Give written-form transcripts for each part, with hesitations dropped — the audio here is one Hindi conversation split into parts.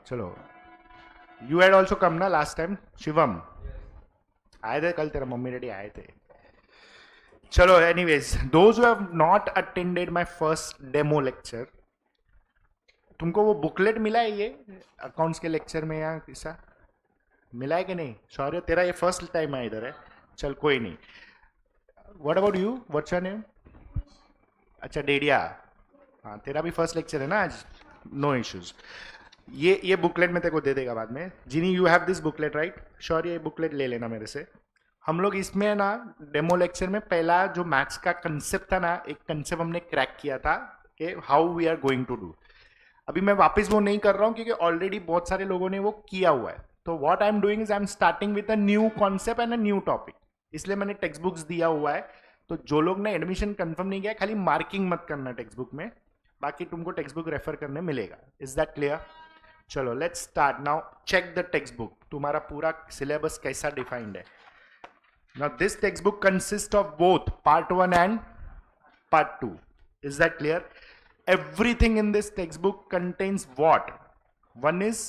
चलो, यू हैड ऑल्सो कम ना लास्ट टाइम, शिवम आए थे कल, तेरा मम्मी डैडी आए थे. चलो, anyways, those who have not attended my first demo lecture, तुमको वो बुकलेट मिला है ये अकाउंट्स के लेक्चर में या किसा मिला है कि नहीं? सॉरी, तेरा ये फर्स्ट टाइम है इधर है. चल कोई नहीं. What about you, what's your name? अच्छा, डेडिया. हाँ, तेरा भी फर्स्ट लेक्चर है ना आज. No issues. ये बुकलेट में तेरे को दे देगा बाद में. Ginny, you have this booklet right? Sure, ये बुकलेट ले लेना मेरे से. हम लोग इसमें ना डेमो लेक्चर में पहला जो मैथ्स का कंसेप्ट था ना, एक कंसेप्ट हमने क्रैक किया था कि how we are going to do. अभी मैं वापस वो नहीं कर रहा हूँ क्योंकि ऑलरेडी बहुत सारे लोगों ने वो किया हुआ है. तो what I am doing is I am starting with a new concept and a new topic. इसलिए मैंने टेक्स्ट बुक्स दिया हुआ है. तो जो लोग ने एडमिशन कंफर्म नहीं किया, खाली मार्किंग मत करना टेक्स्ट बुक में, बाकी तुमको टेक्स्ट बुक रेफर करने मिलेगा. Is that clear? चलो, let's start now. Check the textbook. तुम्हारा पूरा सिलेबस कैसा डिफाइंड है. Now this textbook consist of both part 1 and part 2. Is that clear? Everything in this textbook contains what? One is,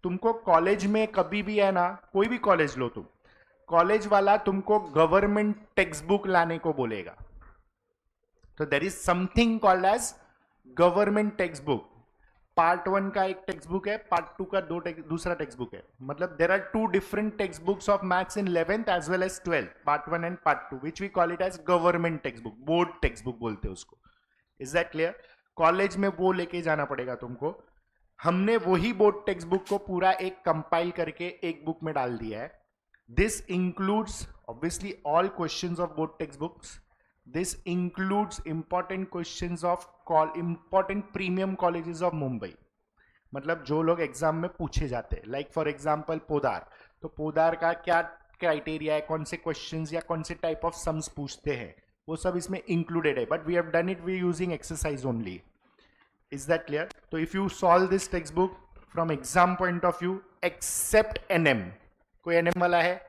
तुमको कॉलेज में कभी भी है ना, कोई भी कॉलेज लो तुम, कॉलेज वाला तुमको गवर्नमेंट टेक्स्ट बुक लाने को बोलेगा. तो there is something called as government textbook. Part 1 का एक टेक्स्ट बुक है, पार्ट 2 का दूसरा टेक्स्ट बुक है. मतलब there are 2 different textbooks of maths in 11th as well as 12th, part 1 and part 2, which we call it as government textbook, board textbook बोलते हैं उसको. Is that clear? कॉलेज में वो लेके जाना पड़ेगा तुमको. हमने वही बोर्ड टेक्स्ट बुक को पूरा एक कंपाइल करके एक बुक में डाल दिया है. This includes obviously all questions of board text books. This includes important questions of important premium colleges of Mumbai. मतलब जो लोग एग्जाम में पूछे जाते हैं, लाइक फॉर एग्जाम्पल पोदार. तो पोदार का क्या क्राइटेरिया है, कौन से क्वेश्चंस या कौन से टाइप ऑफ सम्स पूछते हैं, वो सब इसमें इंक्लूडेड है. But we have done it we using exercise only. Is that clear? तो if you solve this textbook from exam point of view, except NM, कोई एनएम वाला है?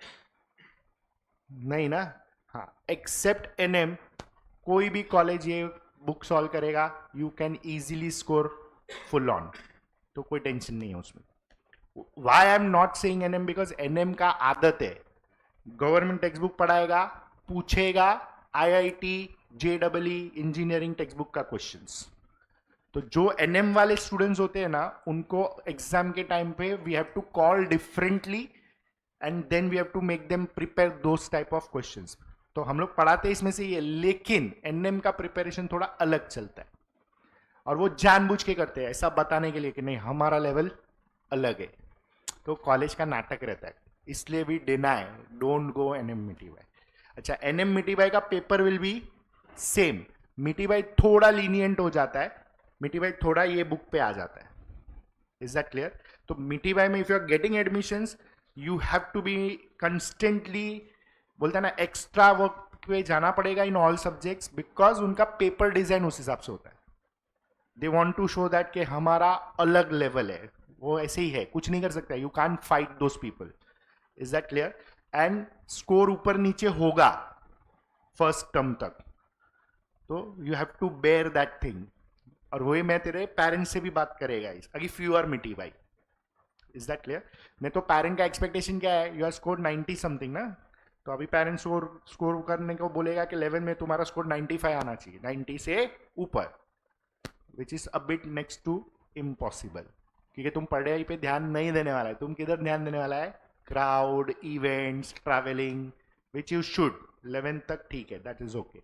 नहीं ना? हाँ, एक्सेप्ट एनएम, कोई भी कॉलेज ये बुक सॉल्व करेगा. You can easily score full on. तो कोई टेंशन नहीं है उसमें. Why I am not saying NM? Because NM का आदत है, गवर्नमेंट टेक्स्ट बुक पढ़ाएगा, पूछेगा आईआईटी, जेडब्ल्यू इंजीनियरिंग टेक्स्ट बुक का क्वेश्चंस. तो जो एनएम वाले स्टूडेंट्स होते हैं ना, उनको एग्जाम के टाइम पे we have to call differently and then we have to make them prepare those type of questions. तो हम लोग पढ़ाते हैं इसमें से ये, लेकिन एनएम का प्रिपरेशन थोड़ा अलग चलता है. और वो जानबूझ के करते हैं ऐसा बताने के लिए कि नहीं हमारा लेवल अलग है. तो कॉलेज का नाटक रहता है, इसलिए भी deny, don't go NM Mithibai. अच्छा, एनएम मिटीबाई का paper will be same. Mithibai थोड़ा लीनियंट हो जाता है, मिटीबाई थोड़ा ये बुक पे आ जाता है. Is that clear? तो मिटीबाई में if you are getting admissions, you have to be constantly, बोलता है ना, एक्स्ट्रा वर्क पे जाना पड़ेगा इन ऑल सब्जेक्ट्स, बिकॉज उनका पेपर डिजाइन उस हिसाब से होता है. They want to show that कि हमारा अलग लेवल है. वो ऐसे ही है, कुछ नहीं कर सकता. You can fight those people. Is that clear? And score ऊपर नीचे होगा फर्स्ट टर्म तक, तो you have to bear that thing. और वही मैं तेरे पेरेंट्स से भी बात करेगा इफ यू आर मिटी भाई. Is that clear? मैं तो पेरेंट का एक्सपेक्टेशन क्या है, यू आर स्कोर 90 समथिंग ना, तो अभी पेरेंट्स स्कोर करने को बोलेगा कि 11 में तुम्हारा स्कोर 95 आना चाहिए, 90 से ऊपर, which is a bit next to impossible. क्योंकि तुम पढ़ाई पे ध्यान नहीं देने वाला है. तुम किधर ध्यान देने वाला है? Crowd, events, travelling, which you should. 11 तक ठीक है, that is okay.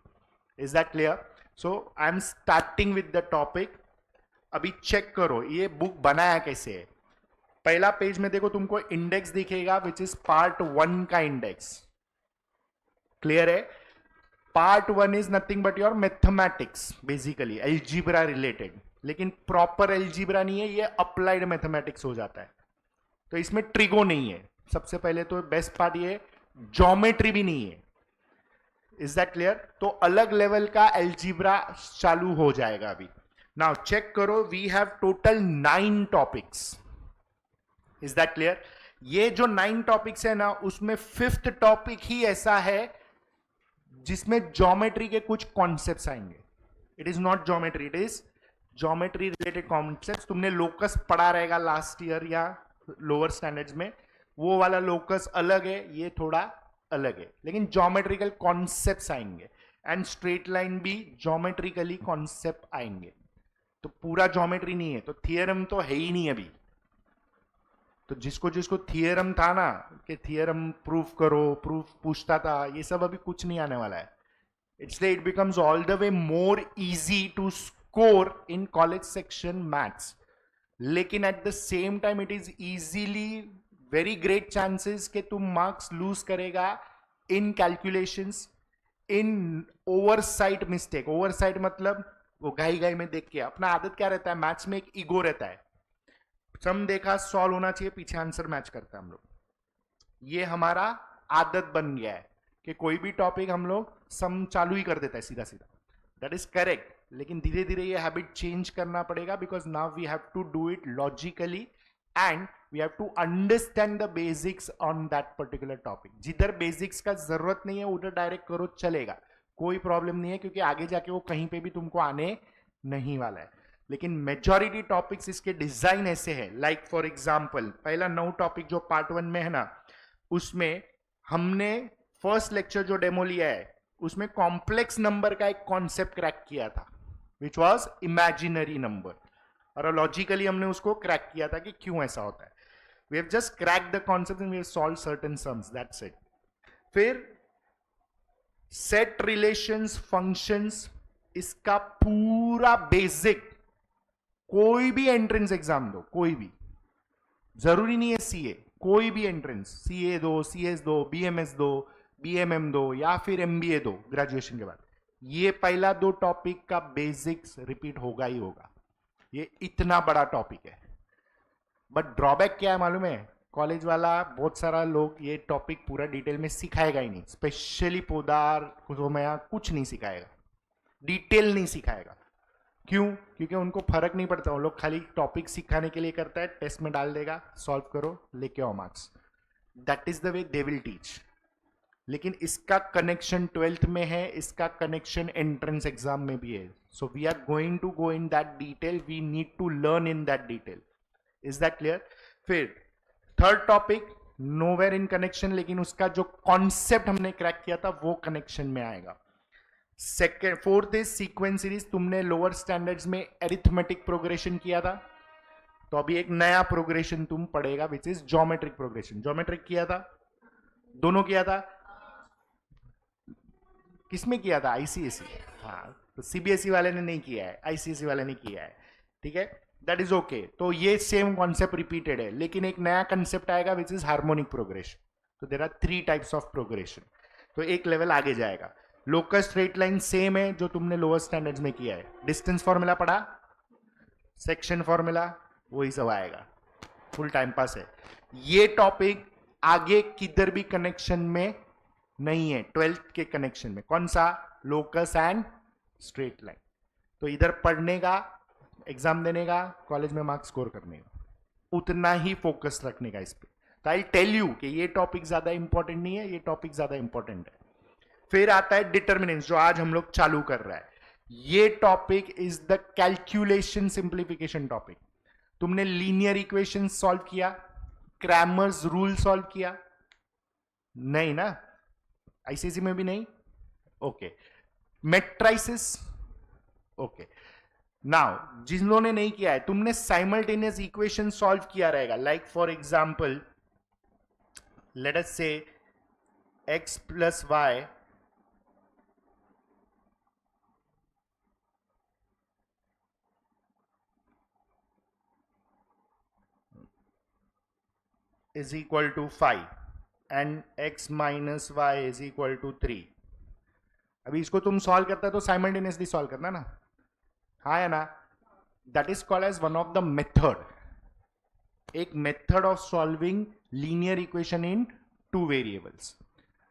Is that clear? So I am starting with the topic. अभी चेक करो ये बुक बनाया कैसे है. पहला पेज में देखो, तुमको इंडेक्स दिखेगा विच इज पार्ट 1 का इंडेक्स. क्लियर है? Part 1 is nothing but your mathematics, basically algebra related. लेकिन प्रॉपर एल्जीब्रा नहीं है, ये अप्लाइड मैथमेटिक्स हो जाता है. तो इसमें ट्रिगो नहीं है. सबसे पहले तो बेस्ट पार्ट ये, ज्योमेट्री भी नहीं है. Is that clear? तो अलग लेवल का एल्जीब्रा चालू हो जाएगा अभी. नाउ चेक करो, we have total 9 topics. Is that clear? ये जो 9 टॉपिक्स है ना, उसमें 5th टॉपिक ही ऐसा है जिसमें ज्योमेट्री के कुछ कॉन्सेप्ट्स आएंगे. It is not geometry, it is geometry related concepts तुमने लोकस पढ़ा रहेगा लास्ट ईयर या लोअर स्टैंडर्ड्स में, वो वाला लोकस अलग है, ये थोड़ा अलग है, लेकिन ज्योमेट्रिकल कॉन्सेप्ट्स आएंगे एंड स्ट्रेट लाइन भी ज्योमेट्रिकली कॉन्सेप्ट आएंगे। तो पूरा ज्योमेट्री नहीं है, तो थियरम तो है ही नहीं अभी। तो जिसको जिसको थियरम था ना कि थियरम प्रूफ करो, प्रूफ पूछता था, ये सब अभी कुछ नहीं आने वाला है। It becomes all the way more easy to score in college section maths, लेकिन at the same time it is easily very great chances कि तुम मार्क्स लूज करेगा in calculations, in oversight mistake. Oversight मतलब वो घाई घाई में देख के, अपना आदत क्या रहता है मैथ्स में, एक ईगो रहता है, सम देखा सॉल्व होना चाहिए, पीछे आंसर मैच करता है हम लोग। ये हमारा आदत बन गया है कि कोई भी टॉपिक हम लोग सम चालू ही कर देता है सीधा सीधा। दैट इज करेक्ट, लेकिन धीरे धीरे ये हैबिट चेंज करना पड़ेगा, because now we have to do it logically and we have to understand the basics on that particular topic. जिधर बेसिक्स का जरूरत नहीं है उधर डायरेक्ट करो, चलेगा, कोई प्रॉब्लम नहीं है, क्योंकि आगे जाके वो कहीं पे भी तुमको आने नहीं वाला है। लेकिन मेजॉरिटी टॉपिक्स इसके डिजाइन ऐसे है, लाइक फॉर एग्जांपल पहला 9 टॉपिक जो पार्ट 1 में है ना, उसमें हमने फर्स्ट लेक्चर जो डेमो लिया है उसमें कॉम्प्लेक्स नंबर का एक कॉन्सेप्ट क्रैक किया था, विच वाज इमेजिनरी नंबर, और लॉजिकली हमने उसको क्रैक किया था कि क्यों ऐसा होता है। We have just crack the concept and we have solve certain sums, that's it. फिर सेट रिलेशंस फंक्शंस, इसका पूरा बेसिक कोई भी एंट्रेंस एग्जाम दो, कोई भी, जरूरी नहीं है सीए, कोई भी एंट्रेंस, सीए दो, सीएस दो, बीएमएस दो, बीएमएम दो, या फिर एमबीए दो ग्रेजुएशन के बाद, ये पहला 2 टॉपिक का बेसिक्स रिपीट होगा ही होगा। ये इतना बड़ा टॉपिक है, बट ड्रॉबैक क्या है मालूम है, कॉलेज वाला बहुत सारा लोग ये टॉपिक पूरा डिटेल में सिखाएगा ही नहीं, स्पेशली पोदार कुसुमया कुछ नहीं सिखाएगा, डिटेल नहीं सिखाएगा। क्यों? क्योंकि उनको फर्क नहीं पड़ता, वो लोग खाली टॉपिक सिखाने के लिए करता है, टेस्ट में डाल देगा, सॉल्व करो, लेके आओ marks, that is the way they will teach. लेकिन इसका कनेक्शन 12th में है, इसका कनेक्शन एंट्रेंस एग्जाम में भी है, so we are going to go in that detail, we need to learn in that detail. Is that clear? फिर third topic nowhere in connection, लेकिन उसका जो कॉन्सेप्ट हमने क्रैक किया था वो कनेक्शन में आएगा। Second, fourth is sequence series. तुमने लोअर स्टैंडर्ड्स में अरिथमेटिक प्रोग्रेशन किया था, तो अभी एक नया प्रोग्रेशन तुम पढ़ेगा which is geometric progression. Geometric किया था, दोनों किया था, किसमें किया था? आईसीएसई। हाँ, तो सीबीएसई वाले ने नहीं किया है, आईसीएसई वाले ने किया है, ठीक है, दैट इज ओके। तो ये सेम कॉन्सेप्ट रिपीटेड है, लेकिन एक नया कंसेप्ट आएगा विच इज हार्मोनिक प्रोग्रेशन। तो there are 3 types of progression, तो एक लेवल आगे जाएगा। लोकस स्ट्रेट लाइन सेम है जो तुमने लोअर स्टैंडर्ड्स में किया है, डिस्टेंस फॉर्मूला पढ़ा, सेक्शन फॉर्मूला, वही सब आएगा, फुल टाइम पास है। ये टॉपिक आगे किधर भी कनेक्शन में नहीं है, 12th के कनेक्शन में। कौन सा? Locus and straight line. तो इधर पढ़ने का, एग्जाम देने का, कॉलेज में मार्क्स स्कोर करने का, उतना ही फोकस रखने का इस पे। तो आई टेल यू कि ये टॉपिक ज्यादा इंपॉर्टेंट नहीं है, ये टॉपिक ज्यादा इंपॉर्टेंट है। फिर आता है डिटर्मिनेंट्स, जो आज हम लोग चालू कर रहा है। ये topic is the calculation simplification topic. तुमने लीनियर इक्वेशन सॉल्व किया, क्रैमर्स रूल सॉल्व किया? नहीं ना, आईसीएसई में भी नहीं, ओके। Matrices, okay. नाउ जिन ने नहीं किया है, तुमने साइमल्टेनियस इक्वेशन सॉल्व किया रहेगा, like for example let us से x plus y is equal to 5 and x minus y is equal to 3। अभी इसको तुम सॉल्व करता है तो साइमल्टेनियसली सॉल्व करना ना, हाँ या ना? That is called as one of the method, एक method of solving linear equation in 2 variables.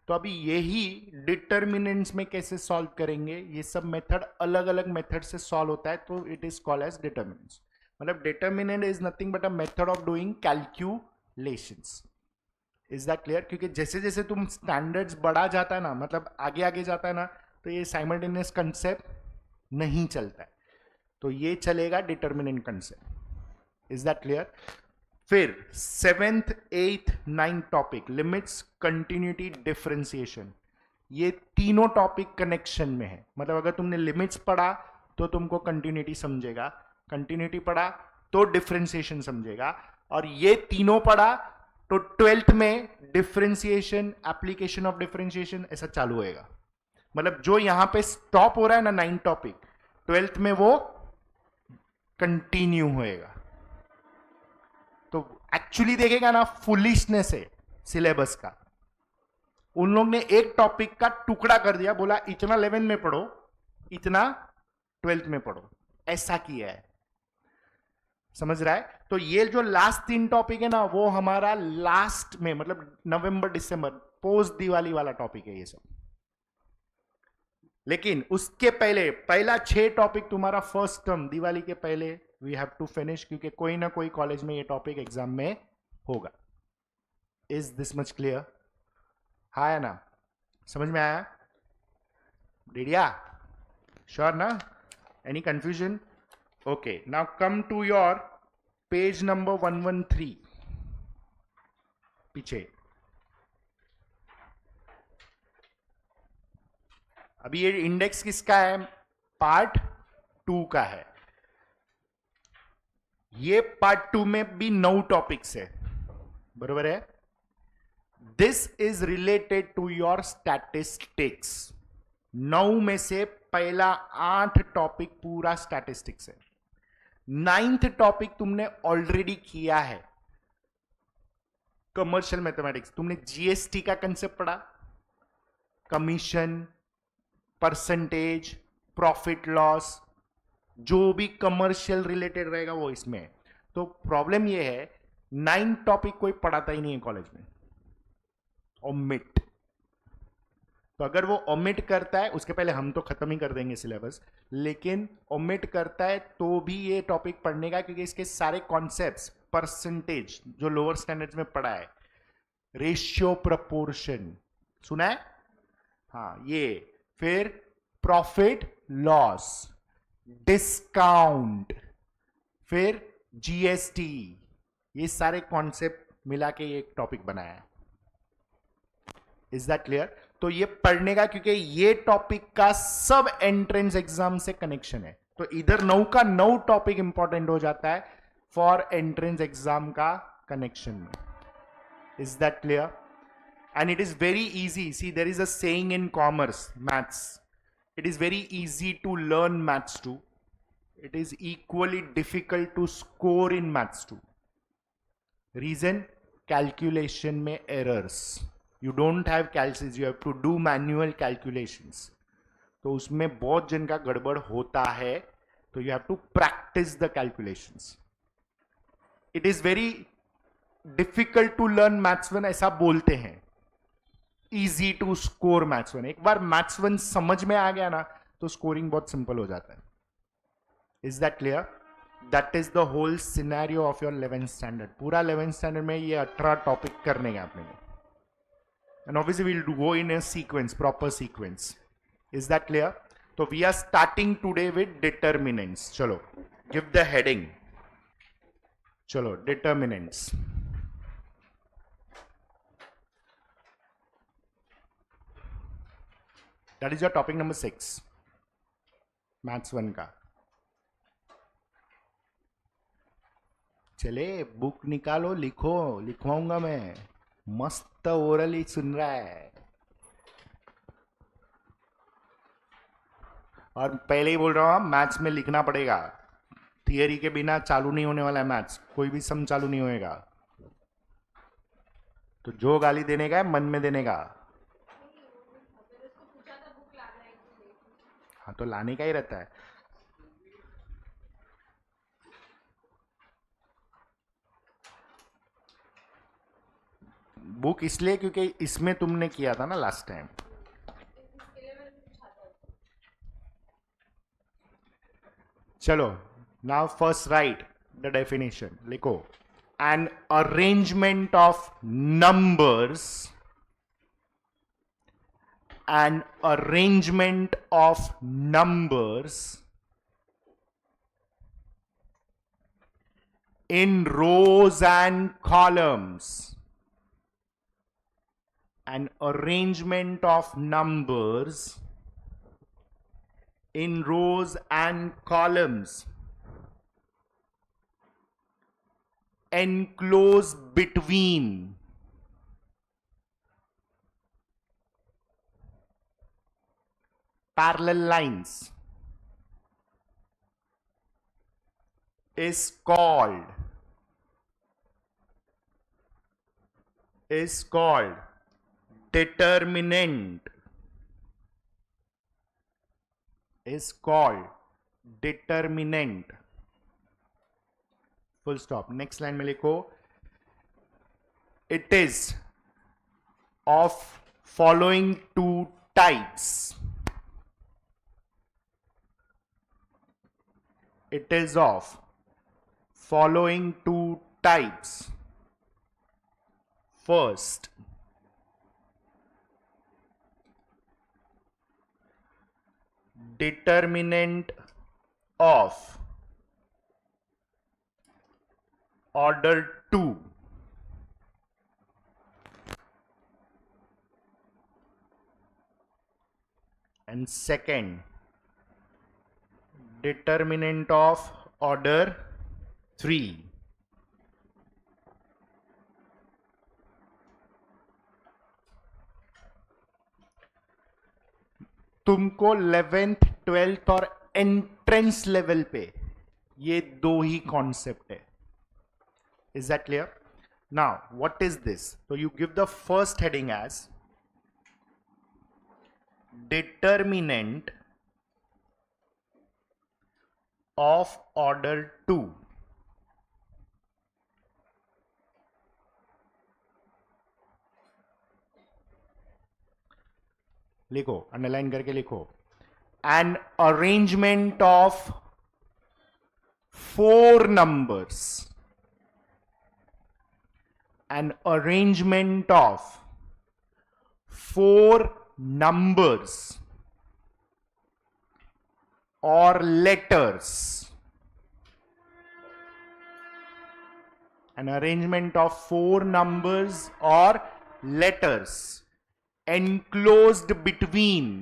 तो अभी यही डिटर्मिनेंट्स में कैसे सॉल्व करेंगे, ये सब मेथड अलग अलग मेथड से सॉल्व होता है, तो it is called as determinants. मतलब determinant is nothing but a method of doing calculations. Is that clear? क्योंकि जैसे जैसे तुम स्टैंडर्ड्स बढ़ा जाता है ना, मतलब आगे आगे जाता है ना, तो ये साइमल्टेनियस कंसेप्ट नहीं चलता है। तो ये चलेगा determinant concept. Is that clear? फिर 7th 8th 9th topic limits, continuity, differentiation. ये तीनों टॉपिक कनेक्शन में है. मतलब अगर तुमने लिमिट्स पढ़ा तो तुमको कंटिन्यूटी समझेगा, कंटिन्यूटी पढ़ा तो डिफरेंशिएशन समझेगा, और ये तीनों पढ़ा तो 12th में डिफरेंशिएशन, एप्लीकेशन ऑफ डिफरेंशिएशन ऐसा चालू होएगा. मतलब जो यहां पे स्टॉप हो रहा है ना 9 टॉपिक, 12th में वो कंटिन्यू होएगा. तो एक्चुअली देखेगा ना, फुलिशनेस है सिलेबस का. उन लोग ने एक टॉपिक का टुकड़ा कर दिया, बोला इतना 11 में पढ़ो, इतना 12th में पढ़ो, ऐसा किया है. समझ रहा है? तो ये जो लास्ट 3 टॉपिक है ना, वो हमारा लास्ट में, मतलब नवंबर दिसंबर पोस्ट दिवाली वाला टॉपिक है ये सब. लेकिन उसके पहले पहला 6 टॉपिक तुम्हारा फर्स्ट टर्म दिवाली के पहले वी हैव टू फिनिश, क्योंकि कोई ना कोई कॉलेज में ये टॉपिक एग्जाम में होगा. Is this much clear? हाँ है ना? समझ में आया? डिडिया श्योर ना? Any confusion? Okay, now come to your page number 113. पीछे अभी ये इंडेक्स किसका है? पार्ट 2 का है. ये पार्ट 2 में भी 9 टॉपिक्स है, बरोबर है? This is related to your statistics. 9 में से पहला 8 टॉपिक पूरा स्टैटिस्टिक्स है. 9th टॉपिक तुमने ऑलरेडी किया है, कमर्शियल मैथमेटिक्स. तुमने जीएसटी का कंसेप्ट पढ़ा, कमीशन, परसेंटेज, प्रॉफिट लॉस, जो भी कमर्शियल रिलेटेड रहेगा वो इसमें है. तो प्रॉब्लम ये है 9 टॉपिक कोई पढ़ाता ही नहीं है कॉलेज में, ओमिट. तो अगर वो ओमिट करता है, उसके पहले हम तो खत्म ही कर देंगे सिलेबस, लेकिन ओमिट करता है तो भी ये टॉपिक पढ़ने का, क्योंकि इसके सारे कॉन्सेप्ट्स, परसेंटेज जो लोअर स्टैंडर्ड्स में पढ़ा है, रेशियो प्रपोर्शन सुना है? हाँ, ये फिर प्रॉफिट लॉस, डिस्काउंट, फिर जीएसटी, ये सारे कॉन्सेप्ट मिला के ये एक टॉपिक बनाया है. Is that clear? तो ये पढ़ने का, क्योंकि ये टॉपिक का सब एंट्रेंस एग्जाम से कनेक्शन है. तो इधर 9 का 9 टॉपिक इंपॉर्टेंट हो जाता है फॉर एंट्रेंस एग्जाम का कनेक्शन में. Is that clear? And it is very easy. See, there is a saying in commerce, maths. It is very easy to learn maths too. It is equally difficult to score in maths too. Reason? Calculation में errors. You don't have calculus. You have to do manual calculations. तो उसमें बहुत जन का गड़बड़ होता है. तो you have to practice the calculations. It is very difficult to learn maths 1, ऐसा बोलते हैं. Easy to score maths 1. एक बार मैथ्स 1 समझ में आ गया ना, तो स्कोरिंग बहुत सिंपल हो जाता है. Is that clear? That is the whole scenario of your 11th standard. पूरा 11th स्टैंडर्ड में ये 18 टॉपिक करने हैं आपने. And obviously we'll go in a sequence, proper sequence. Is that clear? तो we are starting today with determinants. चलो, गिव द हेडिंग. चलो, determinants. That is your topic number 6, maths 1 का. चले बुक निकालो, लिखो, लिखवाऊंगा मैं. मस्त ओरली सुन रहा है. और पहले ही बोल रहा हूं, मैथ्स में लिखना पड़ेगा. थियरी के बिना चालू नहीं होने वाला है मैथ्स. कोई भी सम चालू नहीं होएगा. तो जो गाली देने का है मन में देने का. हाँ, तो लाने का ही रहता है. बुक इसलिए क्योंकि इसमें तुमने किया था ना लास्ट टाइम. चलो, now first write the definition. लिखो, an arrangement of numbers, an arrangement of numbers in rows and columns. An arrangement of numbers in rows and columns enclosed between parallel lines is called determinant. Is called determinant. Full stop. Next line में लिखो, it is of following two types. It is of following two types. First, determinant of order 2. And second, determinant of order 3. तुमको 11th 12th और एंट्रेंस लेवल पे ये दो ही कॉन्सेप्ट है. Is that clear? Now what is this? तो you give the first heading as determinant of order 2. लिखो, अंडरलाइन करके लिखो. An arrangement of 4 numbers. An arrangement of 4 numbers or letters. An arrangement of 4 numbers or letters enclosed between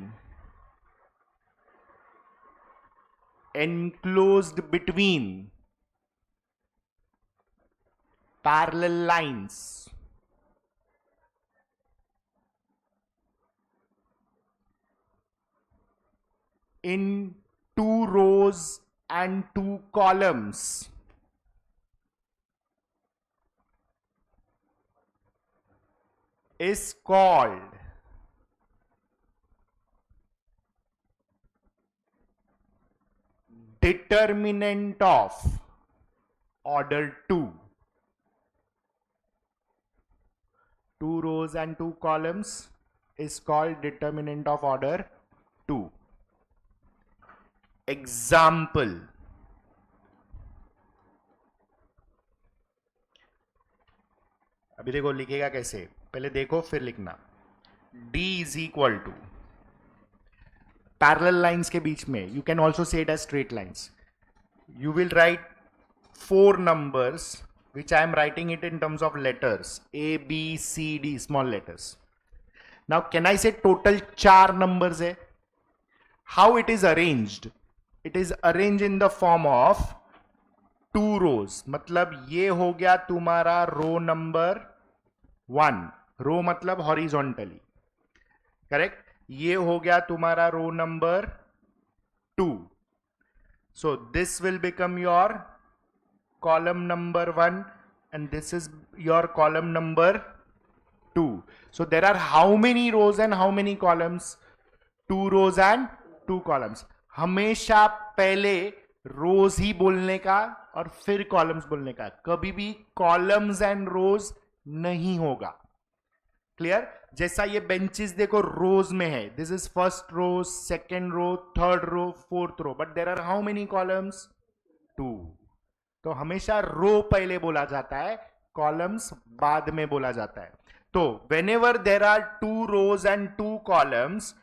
parallel lines in 2 rows and 2 columns is called determinant of order 2. 2 rows and 2 columns is called determinant of order 2. Example. अभी देखो लिखेगा कैसे, पहले देखो फिर लिखना. D is equal to parallel lines के बीच में, you can also say it as straight lines. You will write 4 numbers which I am writing it in terms of letters A, B, C, D, small letters. Now can I say total 4 numbers है? How it is arranged? It is arranged in the form of 2 rows. मतलब ये हो गया तुम्हारा रो नंबर 1. रो मतलब हॉरिजॉन्टली, करेक्ट. ये हो गया तुम्हारा रो number 2. So this will become your column number 1 and this is your column number 2. So there are how many rows and how many columns? 2 rows and 2 columns. हमेशा पहले रोज ही बोलने का और फिर कॉलम्स बोलने का, कभी भी कॉलम्स एंड रोज नहीं होगा. क्लियर? जैसा ये बेंचेस देखो रोज में है, this is first row, second row, third row, fourth row, but there are how many columns? 2. तो हमेशा रो पहले बोला जाता है, कॉलम्स बाद में बोला जाता है. तो whenever there are 2 rows and 2 columns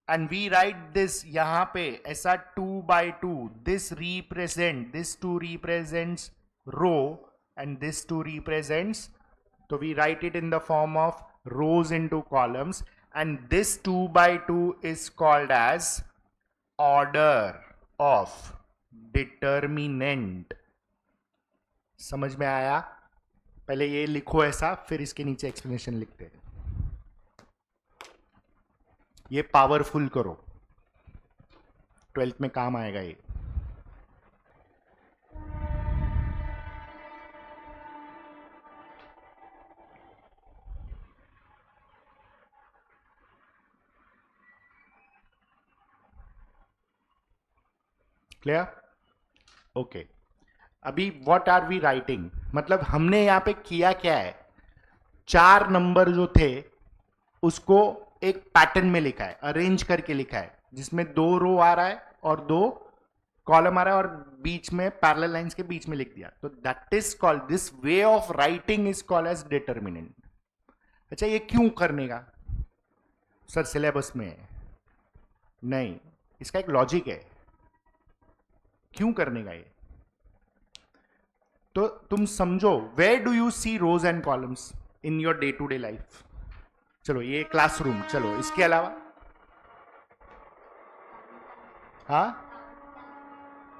and we write this यहां पे ऐसा 2 by 2, this 2 represents row, and this 2 represents, so we write it in the form of rows into columns, and this 2 by 2 is called as order of determinant. समझ में आया? पहले ये लिखो ऐसा, फिर इसके नीचे एक्सप्लेनेशन लिखते हैं. ये पावरफुल करो, 12th में काम आएगा ये. क्लियर? ओके. अभी व्हाट आर वी राइटिंग, मतलब हमने यहां पे किया क्या है, 4 नंबर जो थे उसको एक पैटर्न में लिखा है, अरेंज करके लिखा है, जिसमें 2 रो आ रहा है और 2 कॉलम आ रहा है, और बीच में पैरेलल लाइंस के बीच में लिख दिया. तो that is called, this way of writing is called as determinant. अच्छा, ये क्यों करने का सर सिलेबस में है? नहीं, इसका एक लॉजिक है क्यों करने का ये. तो तुम समझो, where do you see rows and columns in your day to day life? चलो ये क्लासरूम, चलो इसके अलावा, हाँ,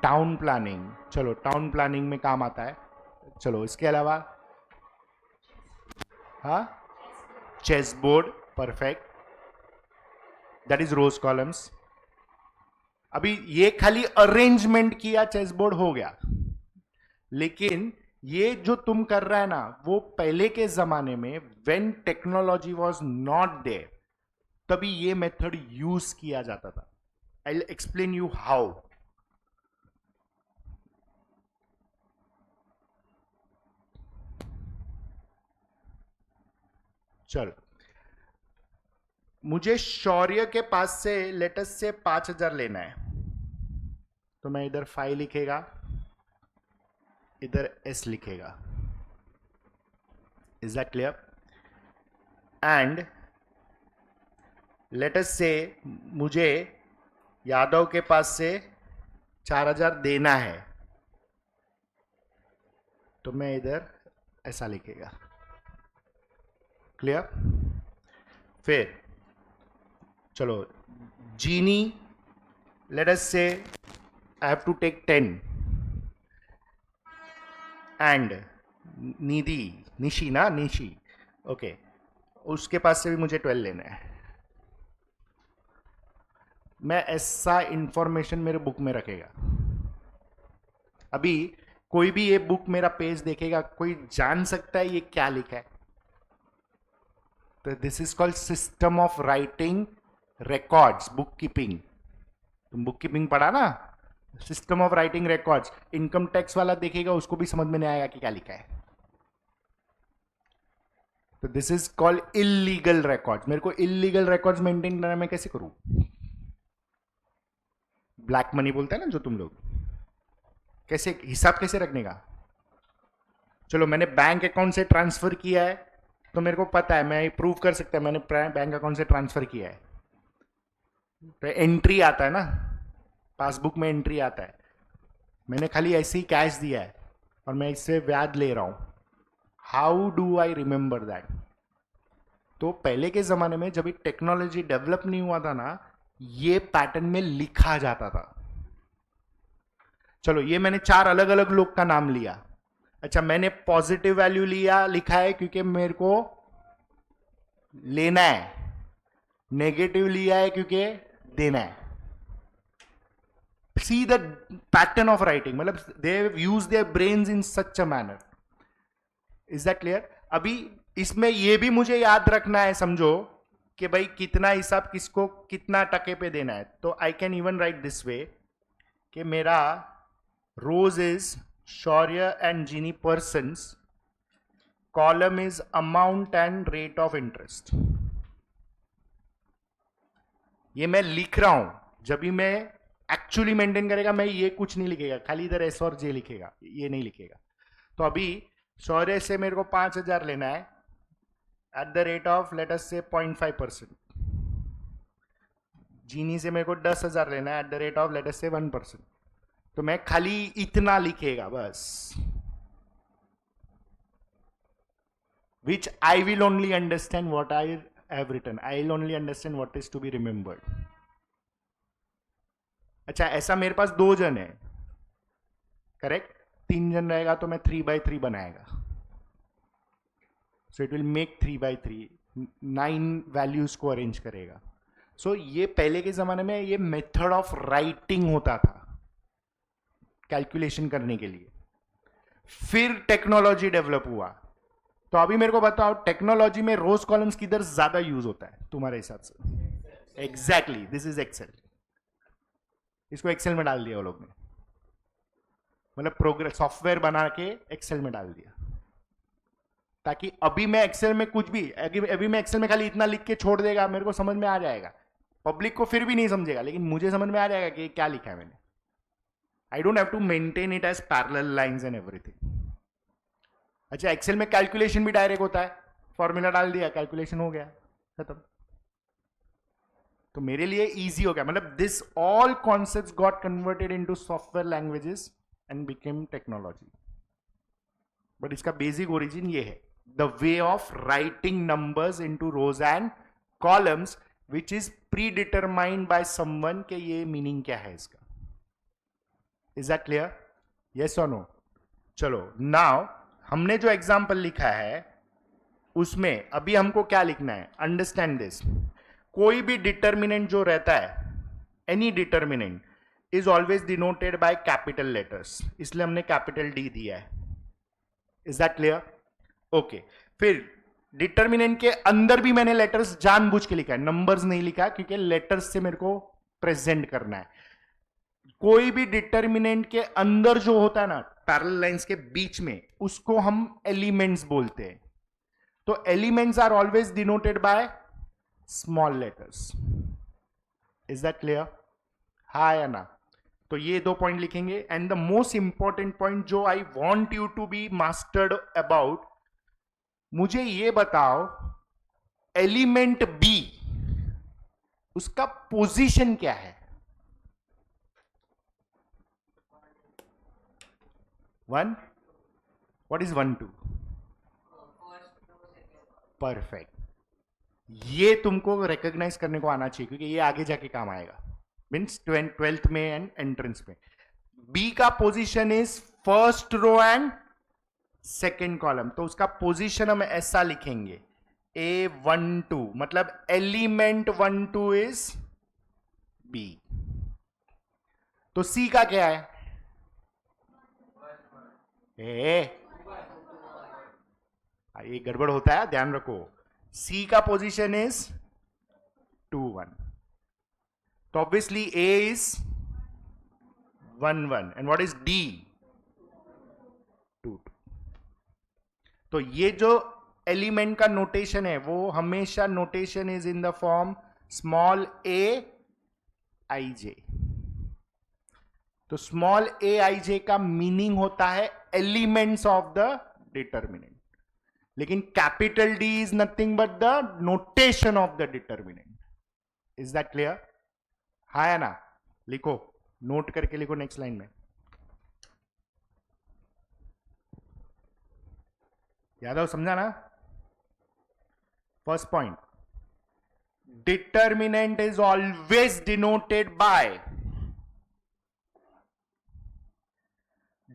टाउन प्लानिंग, चलो टाउन प्लानिंग में काम आता है. चलो इसके अलावा, हाँ, chess board, perfect, that is rows columns. अभी ये खाली अरेंजमेंट किया, चेस बोर्ड हो गया. लेकिन ये जो तुम कर रहा है ना, वो पहले के जमाने में when technology was not there, तभी ये मेथड यूज किया जाता था. I will explain you how. चल, मुझे शौर्य के पास से लेटेस्ट से 5,000 लेना है, तो मैं इधर 5 लिखेगा, इधर S लिखेगा. Is that clear? And let us से मुझे यादव के पास से 4,000 देना है, तो मैं इधर ऐसा लिखेगा. क्लियर? फिर चलो, जीनी, let us say I have to take 10, and Nidhi, Nishi ना, निशी, ओके, उसके पास से भी मुझे 12 लेना है. मैं ऐसा इंफॉर्मेशन मेरे बुक में रखेगा. अभी कोई भी ये बुक मेरा पेज देखेगा, कोई जान सकता है ये क्या लिखा है? तो this is called system of writing records, book keeping. तुम बुक कीपिंग पढ़ा ना, system of writing records. Income tax वाला देखेगा, उसको भी समझ में नहीं आएगा कि क्या लिखा है. तो this is called illegal records. मेरे को इलीगल रिकॉर्ड्स मेंटेन करना, मैं कैसे करूं? ब्लैक मनी बोलता है ना जो तुम लोग, कैसे हिसाब कैसे रखने का? चलो, मैंने बैंक अकाउंट से ट्रांसफर किया है, तो मेरे को पता है, मैं प्रूव कर सकता है मैंने बैंक अकाउंट से ट्रांसफर किया है. तो एंट्री आता है ना, पासबुक में एंट्री आता है, मैंने खाली ऐसे ही कैश दिया है और मैं इससे ब्याज ले रहा हूं. How do I remember that? तो पहले के जमाने में जब टेक्नोलॉजी डेवलप नहीं हुआ था ना, ये पैटर्न में लिखा जाता था. चलो, ये मैंने 4 अलग अलग लोग का नाम लिया. अच्छा, मैंने पॉजिटिव वैल्यू लिया, लिखा है क्योंकि मेरे को लेना है. नेगेटिव लिया है क्योंकि देना है. See the pattern of writing, मतलब they use their brains in such a manner. Is that clear? अभी इसमें यह भी मुझे याद रखना है, समझो कि भाई कितना हिसाब किसको कितना टके पे देना है. तो I can even write this way कि मेरा rows is Shaurya and Ginni persons, column is amount and rate of interest. ये मैं लिख रहा हूं. जब भी मैं एक्चुअली मेंटेन करेगा, मैं ये कुछ नहीं लिखेगा, खाली इधर एस और जे लिखेगा, ये नहीं लिखेगा. तो अभी शौर्य से मेरे को 5,000 लेना है at the rate of late us से 0.5%. जीनी से मेरे को 10,000 लेना है at the rate of late us से 1%. तो मैं खाली इतना लिखेगा बस. which I will only understand what I have written. I will only understand what is to be remembered. अच्छा, ऐसा मेरे पास 2 जन है, करेक्ट? 3 जन रहेगा तो मैं 3x3 बनाएगा, so it will make 3x3, 9 values को अरेंज करेगा. सो ये पहले के जमाने में ये मेथड ऑफ राइटिंग होता था कैलकुलेशन करने के लिए. फिर टेक्नोलॉजी डेवलप हुआ. तो अभी मेरे को बताओ, टेक्नोलॉजी में रोज कॉलम्स किधर ज्यादा यूज होता है तुम्हारे हिसाब से? Exactly, this is Excel. इसको एक्सेल में डाल दिया वो लोग ने, मतलब प्रोग्रेस सॉफ्टवेयर बना के एक्सेल में डाल दिया, ताकि अभी मैं एक्सेल में कुछ भी, अभी मैं एक्सेल में खाली इतना लिख के छोड़ देगा, मेरे को समझ में आ जाएगा. पब्लिक को फिर भी नहीं समझेगा, लेकिन मुझे समझ में आ जाएगा कि क्या लिखा है मैंने. I don't have to maintain it as parallel lines and everything. अच्छा, एक्सेल में कैलकुलेशन भी डायरेक्ट होता है, फॉर्मूला डाल दिया, कैलकुलेशन हो गया, खत्म. तो मेरे लिए इजी हो गया. मतलब this all concepts got converted into software languages and became technology. But इसका बेसिक ओरिजिन ये है, the way of writing numbers into rose and columns which is pre determined by someone के ये मीनिंग क्या है इसका. Is that clear? यस और नो? चलो, नाउ हमने जो एग्जाम्पल लिखा है उसमें अभी हमको क्या लिखना है, अंडरस्टैंड दिस. कोई भी डिटर्मिनेंट जो रहता है, any determinant is always denoted by capital letters, इसलिए हमने कैपिटल डी दिया है. Is that clear? ओके. फिर डिटर्मिनेंट के अंदर भी मैंने लेटर्स जानबूझ के लिखा है, नंबर्स नहीं लिखा, क्योंकि लेटर्स से मेरे को प्रेजेंट करना है. कोई भी डिटर्मिनेंट के अंदर जो होता है ना, पैरेलल लाइंस के बीच में, उसको हम एलिमेंट्स बोलते हैं. तो elements are always denoted by small letters. Is that clear? हाँ या ना? तो ये 2 पॉइंट लिखेंगे. And the most important point जो I want you to be mastered about, मुझे ये बताओ, एलिमेंट बी उसका पोजीशन क्या है? 1. What is 1, 2? परफेक्ट. ये तुमको रिकॉग्नाइज करने को आना चाहिए, क्योंकि ये आगे जाके काम आएगा. मीन्स 12th में एंड एंट्रेंस में. बी का position is first row and second column, तो उसका पोजीशन हम ऐसा लिखेंगे, A12, मतलब एलिमेंट 1, 2 इज बी. तो सी का क्या है? ये गड़बड़ होता है, ध्यान रखो. सी का पोजीशन इज 2, 1. तो obviously A is 1, 1. And what is D? 2, 2. तो ये जो एलिमेंट का नोटेशन है, वो हमेशा notation is in the form small a i j. तो स्मॉल ए आई जे का मीनिंग होता है एलिमेंट्स ऑफ द डिटर्मिनेंट, लेकिन capital D is nothing but the notation of the determinant. Is that clear? हाँ या ना? लिखो, नोट करके लिखो नेक्स्ट लाइन में. यादव समझा ना? First point, determinant is always denoted bye,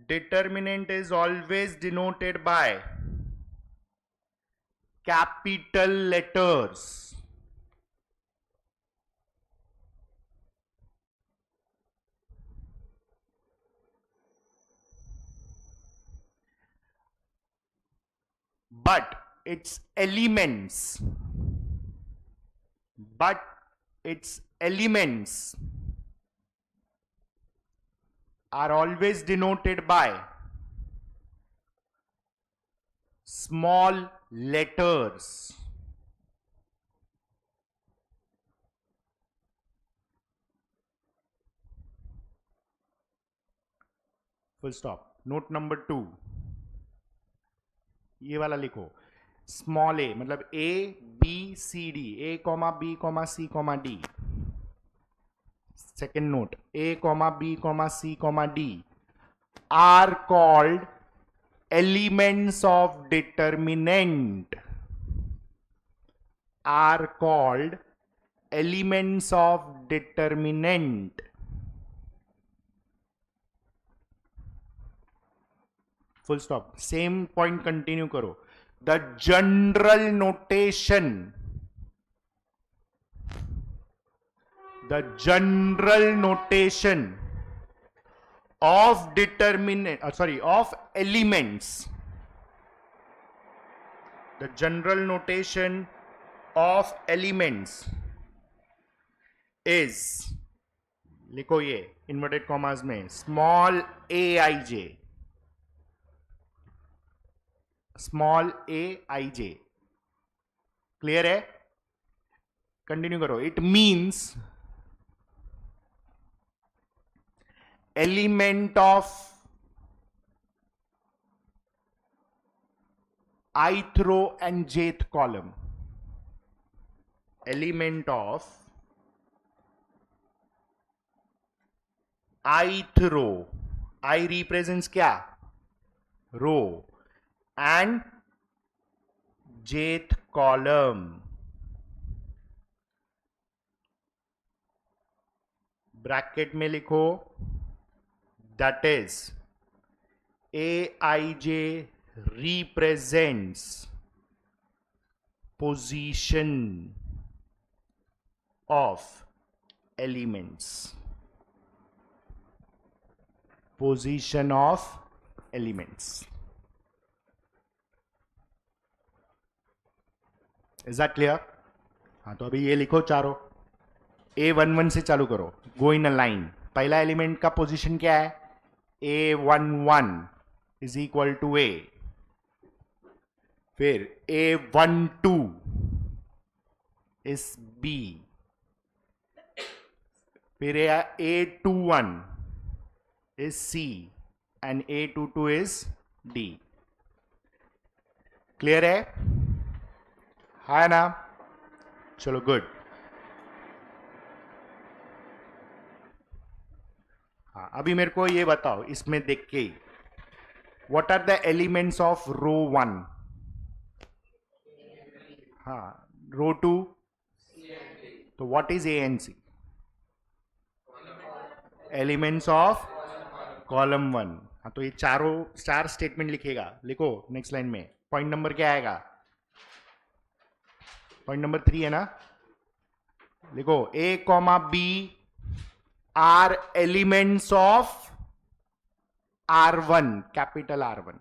determinant is always denoted by capital letters. But its elements are always denoted by small letters. Full stop. Note number 2, ये वाला लिखो, स्मॉल ए मतलब a B C d, a comma b comma c comma d. Second note, A, B, C, D are called elements of determinant are called elements of determinant. Full stop. Same point continue करो. The general notation of determinant, of elements. The general notation of elements is, लिखो ये inverted commas में, small aij, small aij. Clear है? कंटिन्यू करो. It means element of ith row and jth column. Element of ith row. I represents क्या? Row. And jth column. Bracket में लिखो, that is aij represents position of elements. Position of elements. Is that clear? हाँ, तो अभी ये लिखो चारों. A11 से चालू करो. गो इन अ लाइन. पहला एलिमेंट का पोजीशन क्या है? A11 is equal to A. फिर A12 इज B. फिर A21 is C and A22 is D. Clear है? है ना? चलो गुड. हाँ, अभी मेरे को ये बताओ इसमें देख के, what are the elements of row 1? हाँ, रो 2. तो what is a and c? Elements of column 1. हाँ, तो ये चार स्टेटमेंट लिखेगा. लिखो नेक्स्ट लाइन में. पॉइंट नंबर क्या आएगा? पॉइंट नंबर 3 है ना? लिखो A, B are elements of R1, capital R1.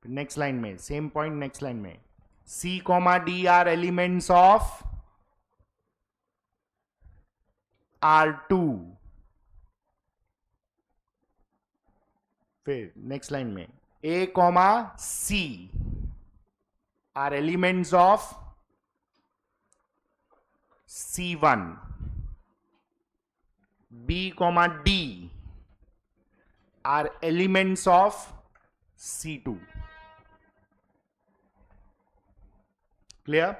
Next line में सेम पॉइंट. नेक्स्ट लाइन में C, D are elements of R2. फिर नेक्स्ट लाइन में A, C are elements of C1. B, D are elements of C2. Clear?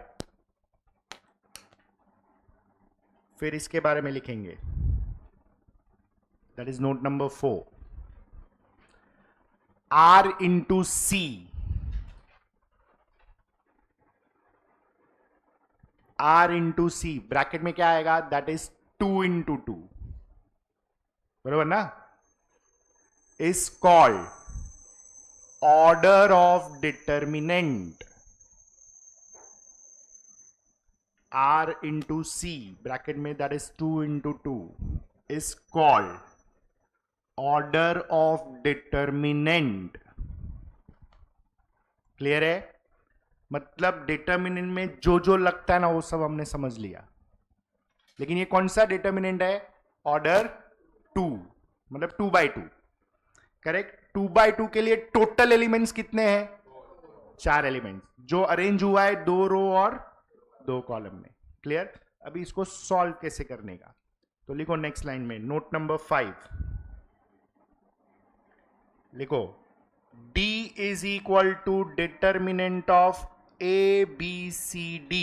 फिर इसके बारे में लिखेंगे. That is note number 4. R into C. R into C bracket में क्या आएगा? That is 2 into 2. बराबर ना? Is called order of determinant. R into C bracket में that is 2 into 2 is called order of determinant. Clear है? मतलब डिटर्मिनेंट में जो लगता है ना वो सब हमने समझ लिया. लेकिन ये कौन सा डिटर्मिनेंट है? ऑर्डर 2, मतलब 2/2. करेक्ट? 2/2 के लिए टोटल एलिमेंट्स कितने हैं? 4 एलिमेंट्स, जो अरेंज हुआ है 2 रो और 2 कॉलम में. क्लियर? अभी इसको सॉल्व कैसे करने का, तो लिखो नेक्स्ट लाइन में. नोट नंबर 5 लिखो. D is equal to determinant of A, B, C, D.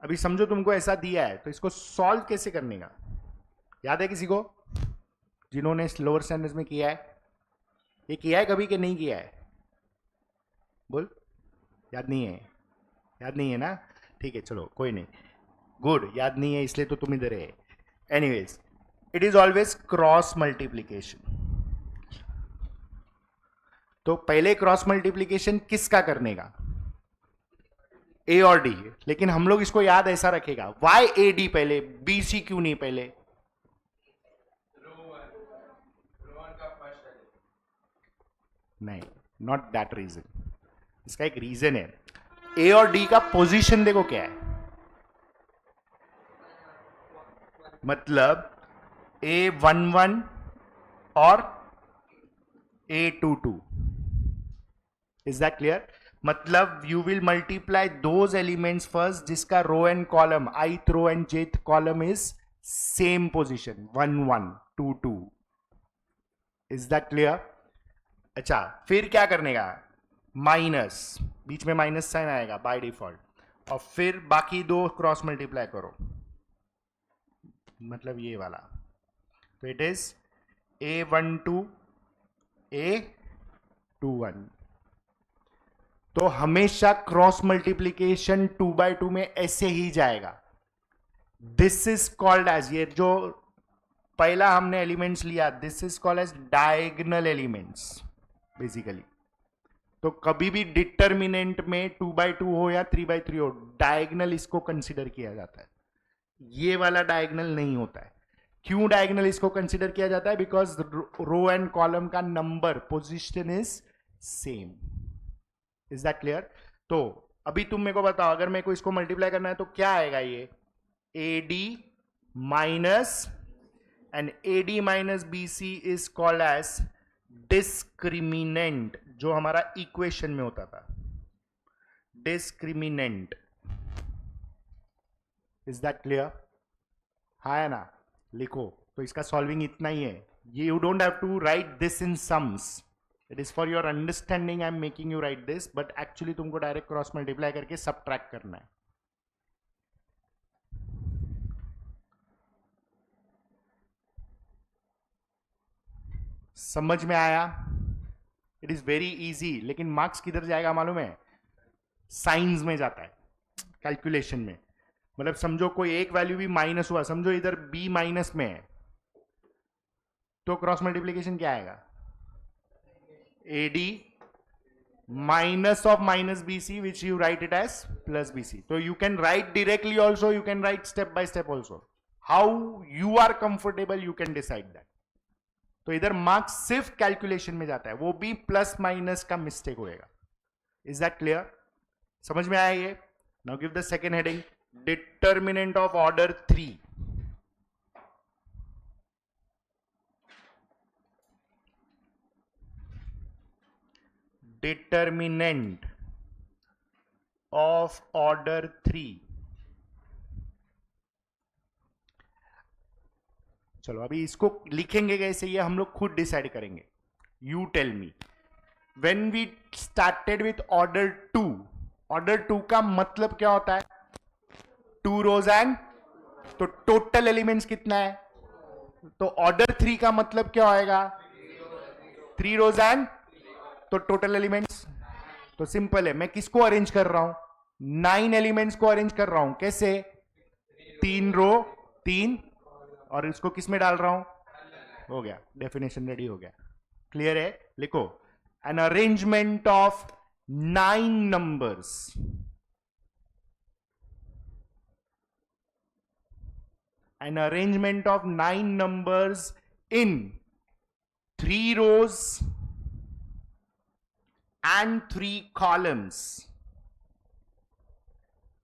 अभी समझो तुमको ऐसा दिया है तो इसको सॉल्व कैसे करने का याद है किसी को, जिन्होंने लोअर स्टैंडर्ड्स में किया है? ये किया है कभी कि नहीं किया है? बोल, याद नहीं है? याद नहीं है ना, ठीक है चलो कोई नहीं, गुड, याद नहीं है इसलिए तो तुम इधर है। Anyways, it is always cross multiplication. तो पहले क्रॉस मल्टीप्लीकेशन किसका करने का? ए और डी, लेकिन हम लोग इसको याद ऐसा रखेगा, वाई ए डी पहले, बी सी क्यों नहीं पहले? नहीं, नॉट दैट रीजन, इसका एक रीजन है। ए और डी का पोजीशन देखो क्या है, मतलब A11 और A22, इज दैट क्लियर? मतलब you will multiply those elements first जिसका row and column, ith row and jth column is same position 1 1 2 2, is that clear? अच्छा, फिर क्या करने का? माइनस, बीच में माइनस साइन आएगा बाय डिफॉल्ट, और फिर बाकी दो क्रॉस मल्टीप्लाई करो, मतलब ये वाला, तो इट इज A12 A21। तो हमेशा क्रॉस मल्टीप्लीकेशन 2 by 2 में ऐसे ही जाएगा। दिस इज कॉल्ड एज, ये जो पहला हमने एलिमेंट्स लिया, this is called as diagonal elements basically. तो कभी भी डिटर्मिनेंट में 2 by 2 हो या 3 by 3 हो, डायगोनल इसको कंसिडर किया जाता है, ये वाला डायगोनल नहीं होता है। क्यों डायगोनल इसको कंसिडर किया जाता है? बिकॉज रो एंड कॉलम का number, position is same. Is that clear? तो अभी तुम मेरे को बताओ, अगर मेरे को इसको मल्टीप्लाई करना है तो क्या आएगा? ये AD minus, and AD minus BC is called as discriminant, जो हमारा इक्वेशन में होता था, डिस्क्रिमिनेंट। Is that clear? हाँ है ना? लिखो, तो इसका सॉल्विंग इतना ही है, you don't have to write this in sums, it is for your understanding, I am making you write this, but actually तुमको डायरेक्ट क्रॉस मल्टीप्लाई करके सबट्रैक्ट करना है। समझ में आया? इट इज वेरी इजी, लेकिन मार्क्स किधर जाएगा मालूम है? साइंस में जाता है, कैलकुलेशन में। मतलब समझो कोई एक वैल्यू भी माइनस हुआ, समझो इधर b माइनस में है, तो क्रॉस मल्टीप्लीकेशन क्या आएगा? AD minus of minus BC, which you write it as plus BC. So you can write directly also, you can write step by step also. How you are comfortable, you can decide that. तो इधर मार्क्स सिर्फ कैलकुलेशन में जाता है, वो भी प्लस माइनस का मिस्टेक होएगा। Is that clear? समझ में आया ये? Now give the second heading, determinant of order 3। Determinant of order 3। चलो अभी इसको लिखेंगे कैसे, ये हम लोग खुद डिसाइड करेंगे। You tell me, when we started with order 2, order 2 का मतलब क्या होता है? 2 रोज एंड, तो टोटल एलिमेंट्स कितना है? तो ऑर्डर 3 का मतलब क्या होएगा? 3 रोज एंड, तो टोटल एलिमेंट्स। तो सिंपल है, मैं किसको अरेंज कर रहा हूं? 9 एलिमेंट्स को अरेंज कर रहा हूं। कैसे? 3 रो 3, और इसको किस में डाल रहा हूं? हो गया, डेफिनेशन रेडी हो गया। क्लियर है? लिखो, an arrangement of 9 numbers, an arrangement of 9 numbers in 3 rows and 3 columns.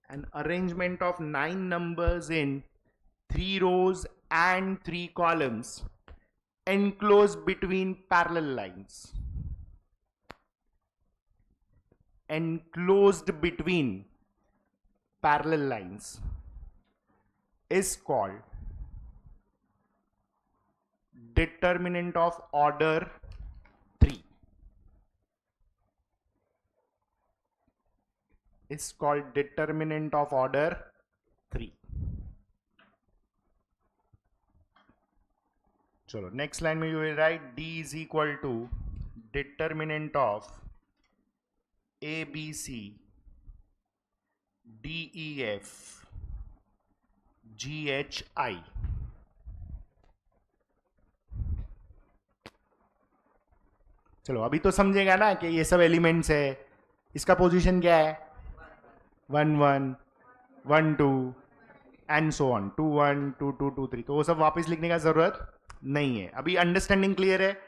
An arrangement of 9 numbers in 3 rows and 3 columns enclosed between parallel lines. Enclosed between parallel lines is called determinant of order 3. Is called determinant of order चलो नेक्स्ट लाइन में you will write d is equal to determinant of A B C D E F G H I. चलो अभी तो समझेगा ना कि ये सब एलिमेंट्स है. इसका पोजीशन क्या है? 1 1 1 2 एंड सो ऑन, 2 1 2 2 2 3. तो वो सब वापस लिखने का जरूरत नहीं है. अभी अंडरस्टैंडिंग क्लियर है?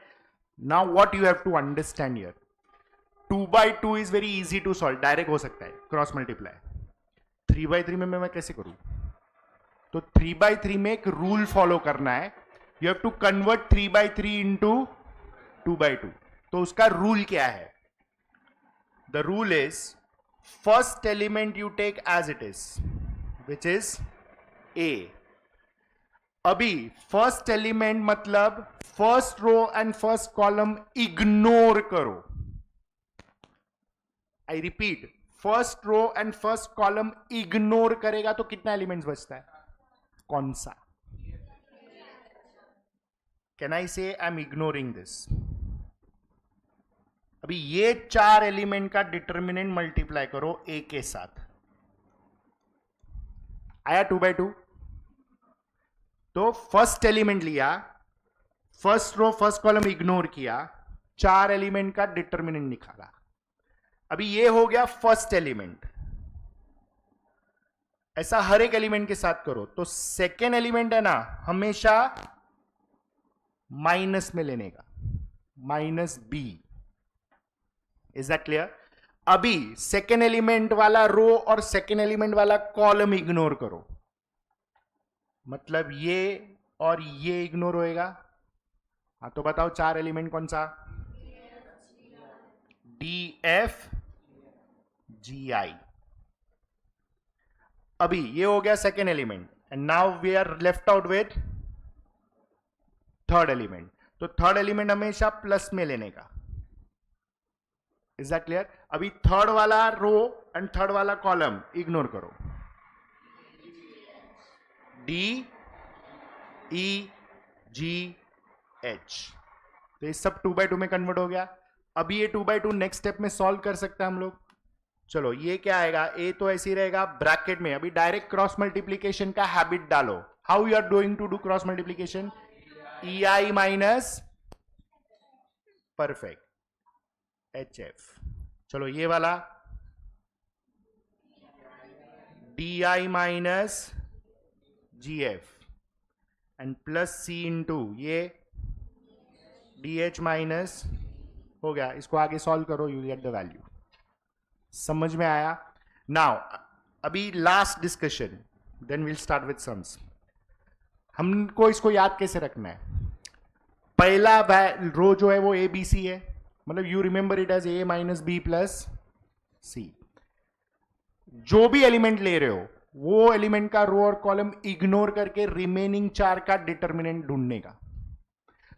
Now what you have to understand here, 2 by 2 is very easy to solve. Direct हो सकता है क्रॉस मल्टीप्लाई. 3 by 3 में मैं कैसे करूं? तो 3 by 3 में एक रूल फॉलो करना है. You have to convert 3 by 3 into 2 by 2. तो उसका रूल क्या है? The rule is first element you take as it is, which is a. अभी फर्स्ट एलिमेंट मतलब first row and first column ignore करो. I repeat, first row and first column ignore करेगा तो कितना एलिमेंट्स बचता है? कौन सा? कैन आई से आई एम इग्नोरिंग दिस? अभी ये 4 एलिमेंट का डिटर्मिनेंट मल्टीप्लाई करो ए के साथ. आया 2 by 2. तो फर्स्ट एलिमेंट लिया, first row first column ignore किया, 4 एलिमेंट का डिटर्मिनेंट निकाला. अभी ये हो गया फर्स्ट एलिमेंट. ऐसा हर एक एलिमेंट के साथ करो. तो सेकेंड एलिमेंट है ना, हमेशा माइनस में लेने का, minus B. Is that clear? अभी सेकेंड एलिमेंट वाला रो और सेकेंड एलिमेंट वाला कॉलम इग्नोर करो. मतलब ये और ये इग्नोर होएगा. हाँ तो बताओ 4 एलिमेंट कौन सा? D F G I. अभी ये हो गया second element and now we are left out with third element. तो थर्ड एलिमेंट हमेशा प्लस में लेने का. Is that clear? अभी थर्ड वाला रो एंड थर्ड वाला कॉलम इग्नोर करो. D E G H. तो ये सब 2 by 2 में कन्वर्ट हो गया. अभी ये 2 by 2 नेक्स्ट स्टेप में सॉल्व कर सकते हैं हम लोग. चलो ये क्या आएगा? ए तो ऐसे ही रहेगा ब्रैकेट में. अभी डायरेक्ट क्रॉस मल्टीप्लीकेशन का हैबिट डालो. How you are doing to do cross multiplication? E I minus, perfect, H F. चलो ये वाला D I minus G F and plus C into ये डी एच माइनस. हो गया. इसको आगे सॉल्व करो, यू गेट द वैल्यू. समझ में आया? नाउ अभी last discussion, then will start with sums. हमको इसको याद कैसे रखना है? पहला रो जो है वो ए बी सी है, मतलब you remember it as a minus b plus c. जो भी एलिमेंट ले रहे हो वो एलिमेंट का रो और कॉलम इग्नोर करके रिमेनिंग 4 का डिटर्मिनेंट ढूंढने का.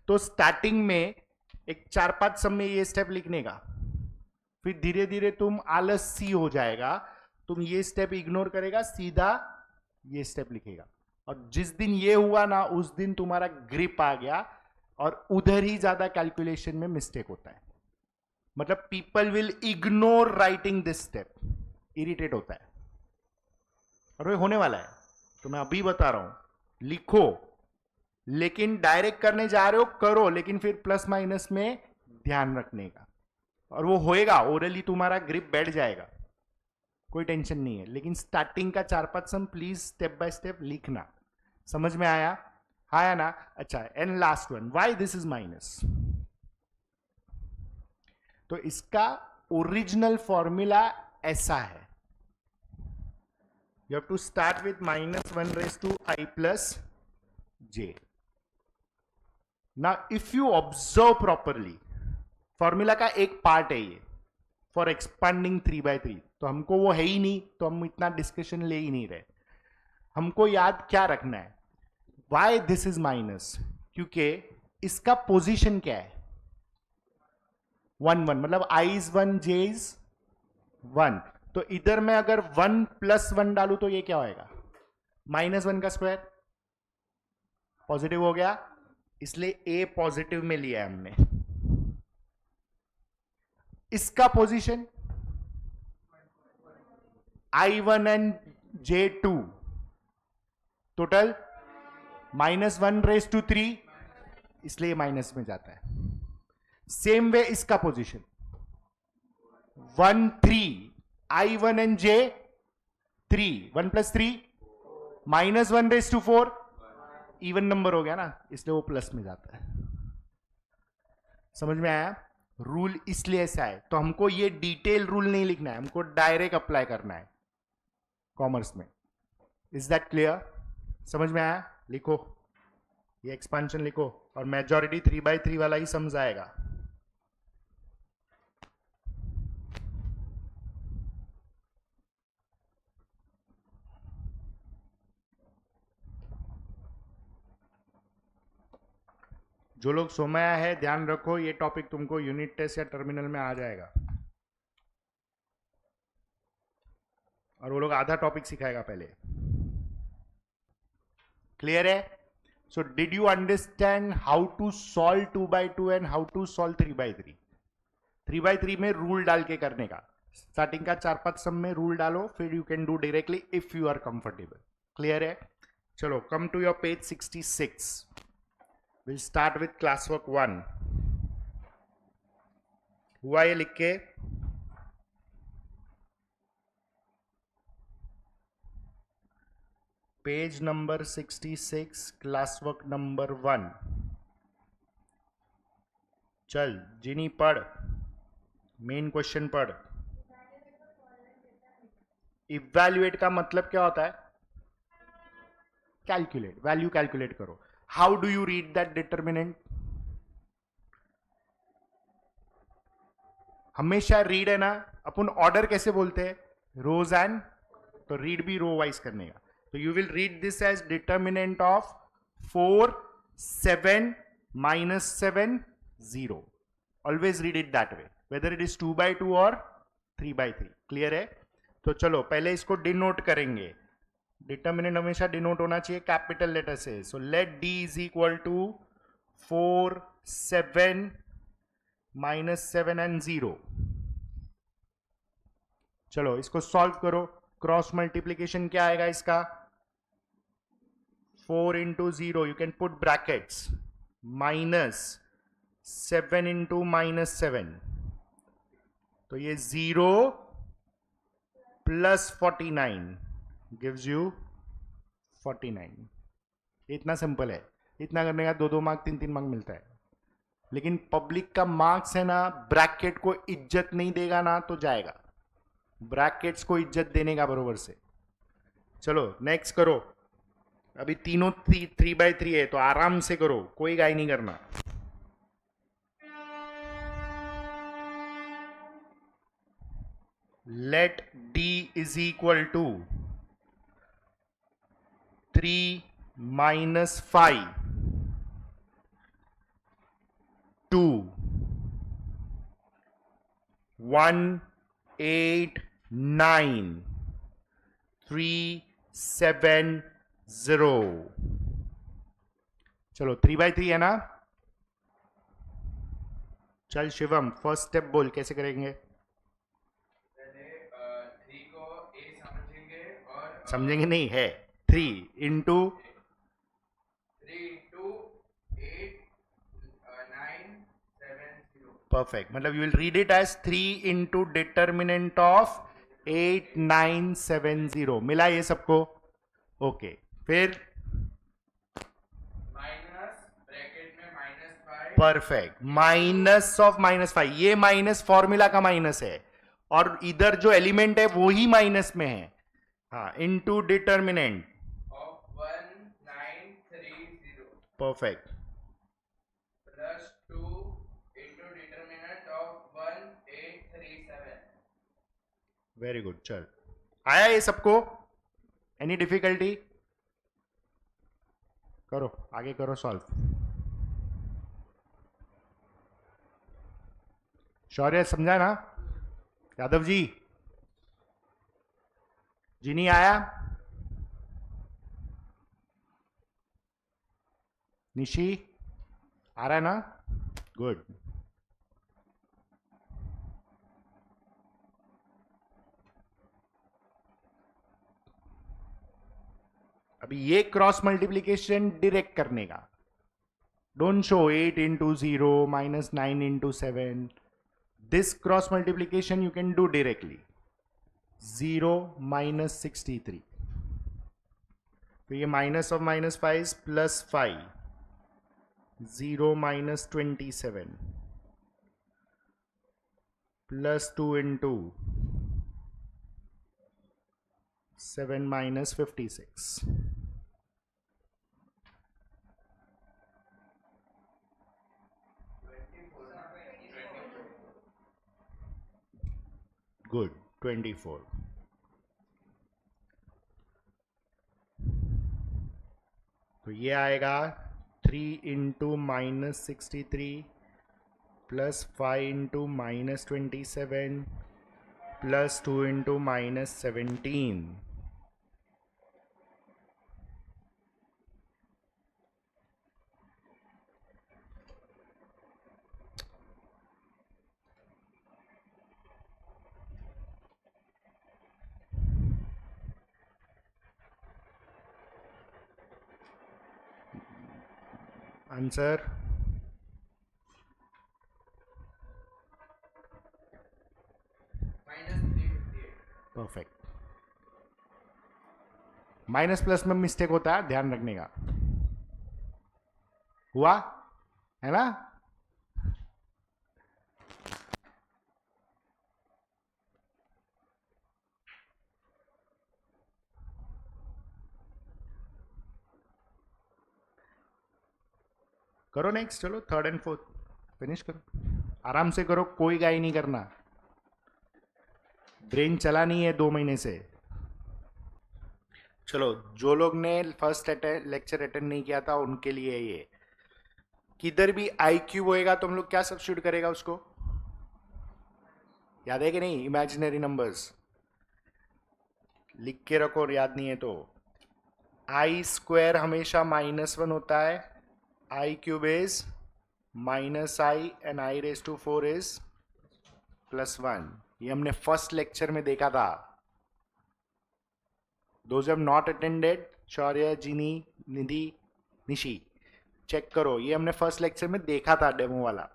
तो स्टार्टिंग में एक 4-5 सम में ये स्टेप लिखने का. फिर धीरे धीरे तुम आलसी हो जाएगा, तुम ये स्टेप इग्नोर करेगा, सीधा ये स्टेप लिखेगा. और जिस दिन ये हुआ ना, उस दिन तुम्हारा ग्रिप आ गया और उधर ही ज्यादा कैलकुलेशन में मिस्टेक होता है. मतलब people will ignore writing this step. Irritate होता है. और ये होने वाला है, तो मैं अभी बता रहा हूं. लिखो, लेकिन डायरेक्ट करने जा रहे हो करो, लेकिन फिर प्लस माइनस में ध्यान रखने का. और वो होएगा, ओरली तुम्हारा ग्रिप बैठ जाएगा, कोई टेंशन नहीं है. लेकिन स्टार्टिंग का 4-5 sum please step by step लिखना. समझ में आया? आया ना? अच्छा. And last one, why this is minus. तो इसका ओरिजिनल फॉर्मूला ऐसा है. You have to start with -1 raised to I plus j. Now if you observe properly, formula का एक पार्ट है ये फॉर एक्सपांडिंग 3 by 3. तो हमको वो है ही नहीं, तो हम इतना डिस्कशन ले ही नहीं रहे. हमको याद क्या रखना है? Why this is minus? क्योंकि इसका पोजीशन क्या है? 1 1, मतलब I is 1 j is 1. तो इधर में अगर 1 + 1 डालू तो ये क्या होएगा? -1 का स्क्वायर. पॉजिटिव हो गया, इसलिए ए पॉजिटिव में लिया है हमने. इसका position I1 and J2 total -1⁻3, इसलिए माइनस में जाता है. सेम वे इसका position 1 3 I1 and J3 1 + 3 -1⁻4 even number हो गया ना, इसलिए वो प्लस में जाता है. समझ में आया? रूल इसलिए ऐसा है. तो हमको ये डिटेल रूल नहीं लिखना है, हमको डायरेक्ट अप्लाई करना है कॉमर्स में. Is that clear? समझ में आया? लिखो, ये एक्सपेंशन लिखो और मेजॉरिटी 3/3 वाला ही समझ आएगा. जो लोग सोमाया है ध्यान रखो, ये टॉपिक तुमको यूनिट टेस्ट या टर्मिनल में आ जाएगा और वो लोग आधा टॉपिक सिखाएगा पहले. क्लियर है? So did you understand how to solve 2/2 and how to solve 3/3? 3/3 में रूल डाल के करने का. स्टार्टिंग का 4-5 सम में रूल डालो, फिर you can do directly if you are comfortable. Clear है? चलो, come to your page 66. We'll start with classwork 1. हुआ ये लिख के? Page number 66, classwork number 1. चल जिनी पढ़, मेन क्वेश्चन पढ़. इवैल्यूएट का मतलब क्या होता है? कैलकुलेट, वैल्यू कैलकुलेट करो. How do you read that determinant? हमेशा रीड है ना, अपन ऑर्डर कैसे बोलते हैं? रोज एंड, तो रीड भी रो वाइज करने का. तो you will read this as determinant of 4 7 -7 0. Always read it that way, whether it is 2/2 और 3/3. क्लियर है? तो चलो पहले इसको डिनोट करेंगे. डिटर्मिनेंट हमेशा डिनोट होना चाहिए कैपिटल लेटर से. So let D is equal to 4 7 -7 and 0. चलो इसको सॉल्व करो. क्रॉस मल्टीप्लीकेशन क्या आएगा इसका? 4 × 0, यू कैन पुट ब्रैकेट्स, -7 × -7. तो ये 0 + 49 gives you 49. इतना सिंपल है. इतना करने का 2-2 मार्क 3-3 मार्क मिलता है. लेकिन पब्लिक का मार्क्स है ना, ब्रैकेट को इज्जत नहीं देगा ना तो जाएगा. ब्रैकेट्स को इज्जत देने का बरोबर से. चलो नेक्स्ट करो. अभी तीनों 3/3 है तो आराम से करो, कोई गाय नहीं करना. Let D is equal to 3 - 5 2 1 8 9 3 7 0. चलो 3/3 है ना. चल शिवम, फर्स्ट स्टेप बोल, कैसे करेंगे? समझेंगे नहीं है. 3 × 8 9 7 0. परफेक्ट. मतलब you will read it as 3 × determinant of 8 9 7 0. मिला ये सबको? ओके. फिर परफेक्ट. माइनस ऑफ -5, ये माइनस फॉर्मूला का माइनस है और इधर जो एलिमेंट है वो ही माइनस में है. हाँ, into determinant of 1930. Perfect. +2 into determinant of 1837. Very good. चल आया ये सबको? Any difficulty? करो आगे, करो सॉल्व. शौर्य समझा ना? यादव जी नहीं आया? निशी आ रहा है ना? गुड. अभी ये क्रॉस मल्टीप्लीकेशन डायरेक्ट करने का. Don't show 8 into 0 minus 9 into 7. This cross multiplication you can do directly. 0 minus 63. तो ये minus of minus 5 plus 5. 0 minus 27 plus 2 into 7 minus 56. Good. 24. तो ये आएगा 3 into minus 63 plus 5 into minus 27 plus 2 into minus 17. Answer. Perfect. Minus plus में मिस्टेक होता है, ध्यान रखने का. हुआ है ना? करो नेक्स्ट. चलो थर्ड एंड फोर्थ फिनिश करो. आराम से करो, कोई गाई नहीं करना. ब्रेन चला नहीं है 2 महीने से. चलो, जो लोग ने फर्स्ट लेक्चर अटेंड नहीं किया था उनके लिए ये, किधर भी आई क्यूब होएगा तो हम लोग क्या सब्स्टिट्यूट करेगा उसको? याद है कि नहीं? इमेजिनरी नंबर्स लिख के रखो, याद नहीं है तो. आई स्क्वायर हमेशा -1 होता है. I cube is -i and i raised to 4 is +1. ये हमने फर्स्ट लेक्चर में देखा था. Those who have not attended, Shaurya, Jini, Nidhi, Nishi, check करो. ये हमने फर्स्ट लेक्चर में देखा था, डेमो वाला.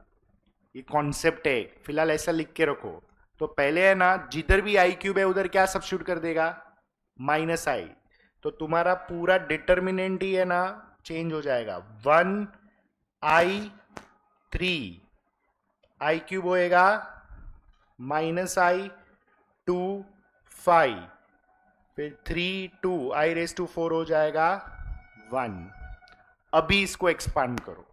ये कॉन्सेप्ट है. फिलहाल ऐसा लिख के रखो. तो पहले है ना, जिधर भी आई क्यूब है उधर क्या सब्स्टिट्यूट कर देगा? -i. तो तुम्हारा पूरा डिटर्मिनेंट ही है ना चेंज हो जाएगा. 1i3 आई क्यूब होएगा -i 2 5, फिर 3 2 i raised to 4 हो जाएगा 1. अभी इसको एक्सपांड करो.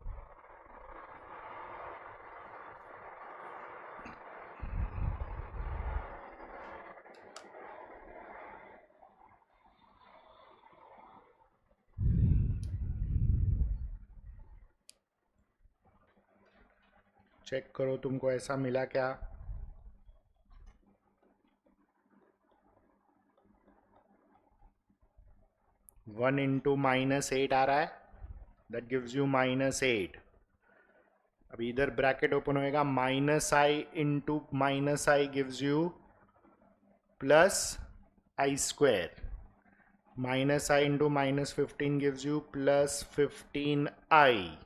चेक करो तुमको ऐसा मिला क्या? वन इंटू -8 आ रहा है. That gives you -8. अभी इधर ब्रैकेट ओपन होएगा. -i into -i gives you +i². -i into -15 gives you +15i.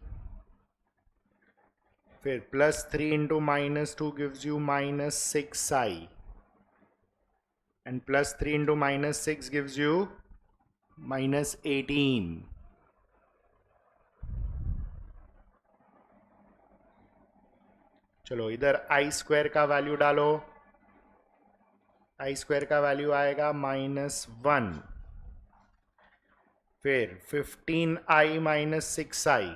फिर +3 into -2 gives you -6i. And +3 into -6 gives you -18. चलो इधर i² का वैल्यू डालो. i² का वैल्यू आएगा -1. फिर 15i - 6i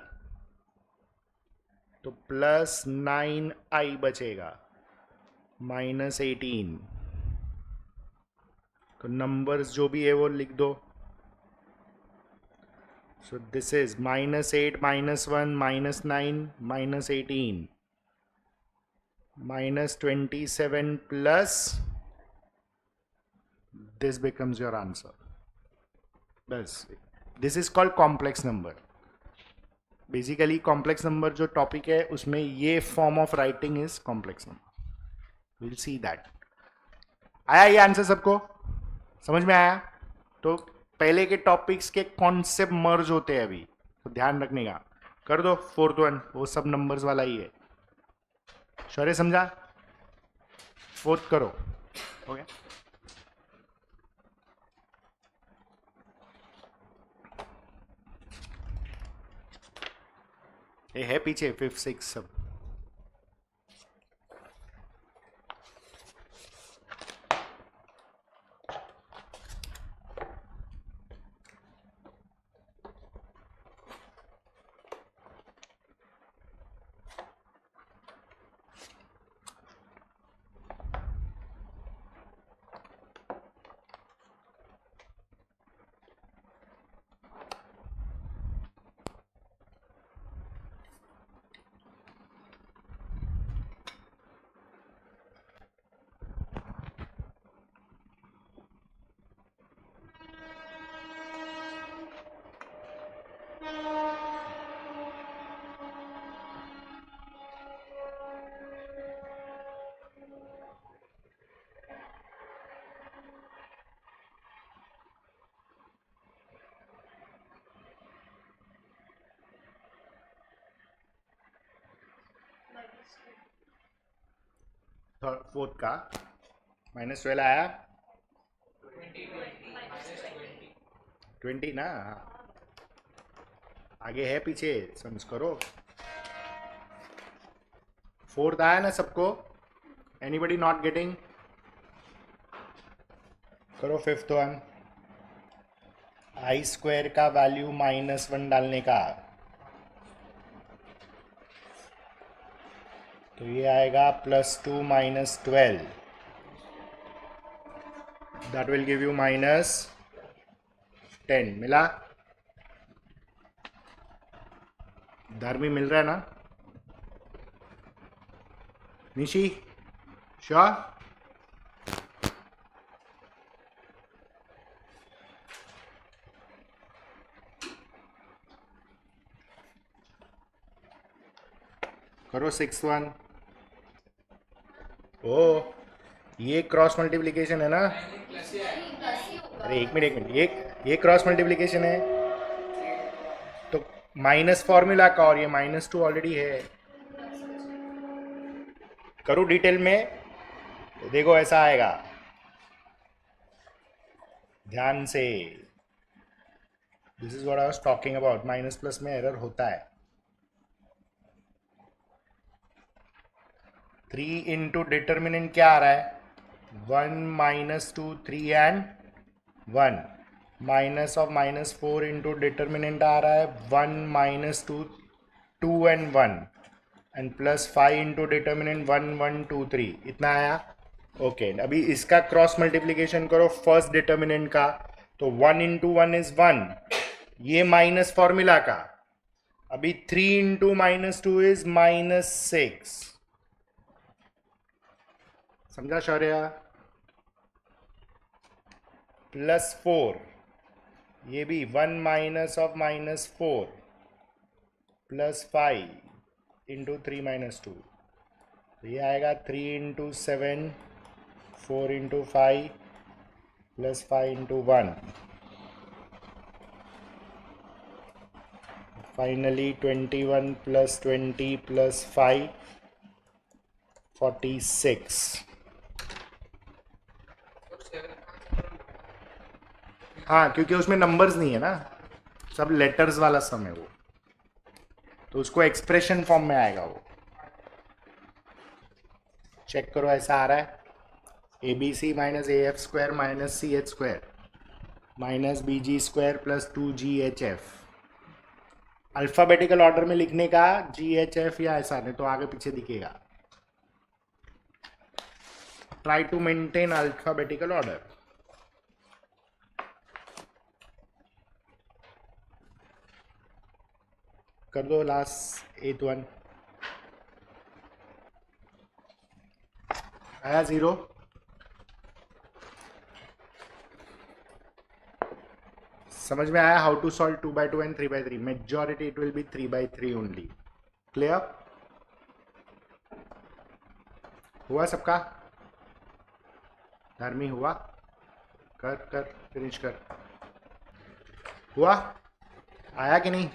तो +9i बचेगा -18. तो नंबर्स जो भी है वो लिख दो. So this is -8 -1 -9 -18 -27 plus this becomes your answer. बस, this is called complex number. Basically complex number जो टॉपिक है उसमें ये form of writing is complex number. Will see that. आया ये आंसर सबको समझ में आया? तो पहले के टॉपिक्स के कॉन्सेप्ट मर्ज होते हैं अभी, तो ध्यान रखने का. कर दो फोर्थ वन, वो सब नंबर्स वाला ही है. शौर्य समझा? फोर्थ करो. हो गया. ये है पीछे फिफ्थ सिक्स सब. फोर्थ का -12 आया. 20 ना. आगे है पीछे समझ करो. फोर्थ आया ना सबको? Anybody not getting? करो फिफ्थ वन. i² का वैल्यू -1 डालने का, तो ये आएगा +2 - 12. That will give you -10. मिला? धर्मी मिल रहा है ना? निशी श्योर? करो सिक्स वन. ओ ये क्रॉस मल्टीप्लिकेशन है ना? अरे एक मिनट ये क्रॉस मल्टीप्लिकेशन है, तो माइनस फॉर्मूला का और ये -2 ऑलरेडी है. करो डिटेल में, तो देखो ऐसा आएगा. ध्यान से. This is what I was talking about. Minus plus में एरर होता है. 3 इंटू डिटर्मिनेंट क्या आ रहा है? 1 - 2 3 and 1. Minus of -4 into determinant आ रहा है 1 - 2 2 एंड 1 एंड +5 इंटू डिटर्मिनेंट 1 1 2 3. इतना आया. ओके अभी इसका क्रॉस मल्टीप्लीकेशन करो फर्स्ट डिटर्मिनेंट का, तो 1 इंटू 1 इज 1. ये माइनस फॉर्मूला का. अभी 3 इंटू -2 इज -6. समझा शौर्य? +4. ये भी 1 माइनस ऑफ -4 +5 इंटू 3 - 2. तो ये आएगा 3 इंटू 7 4 इंटू 5 +5 इंटू 1. फाइनली 21 + 20 + 5 46. हाँ क्योंकि उसमें नंबर्स नहीं है ना, सब लेटर्स वाला सम है वो, तो उसको एक्सप्रेशन फॉर्म में आएगा वो. चेक करो ऐसा आ रहा है. ABC - AF² - CH² -BG² + 2GHF. Alphabetical order में लिखने का GHF या ऐसा, नहीं तो आगे पीछे दिखेगा. Try to maintain alphabetical order. कर दो लास्ट 8th वन. आया 0. समझ में आया how to solve 2/2 and 3/3? Majority it will be 3/3 only. Clear? हुआ सबका? धर्मी हुआ? कर कर फिनिश कर. हुआ? आया कि नहीं?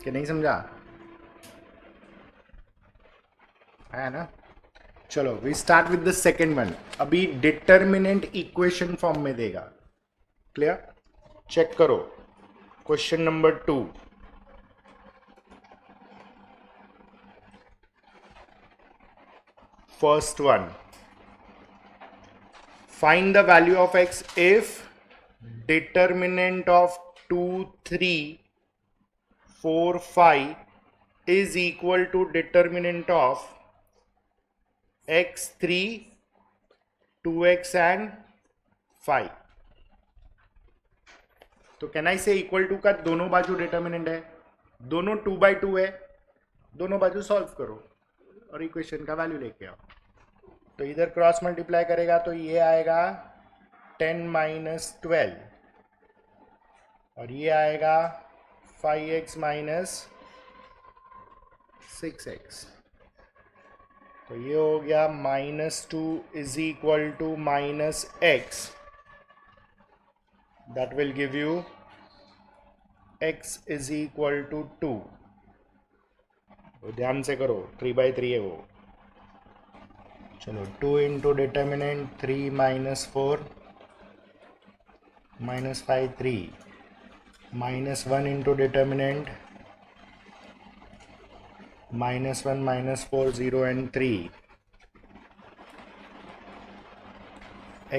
कि नहीं समझा? आया ना? चलो we start with the second one. अभी डिटर्मिनेंट इक्वेशन फॉर्म में देगा. क्लियर? चेक करो question number 2. First one, find the value of x if determinant of 2, 3, 4, 5 is equal to determinant of x, 3, 2x and 5. तो कैन आई से इक्वल टू का दोनों बाजू डिटर्मिनेंट है, दोनों 2/2 है, दोनों बाजू सॉल्व करो और इक्वेशन का वैल्यू लेके आओ. तो इधर क्रॉस मल्टीप्लाई करेगा तो ये आएगा 10 - 12 और ये आएगा 5x - 6x. तो ये हो गया -2 is equal to -x. That will give you x is equal to 2. तो ध्यान से करो 3/3 है वो. चलो 2 into determinant 3 - 4 -5 3 -1 into determinant -1 -4 0 and 3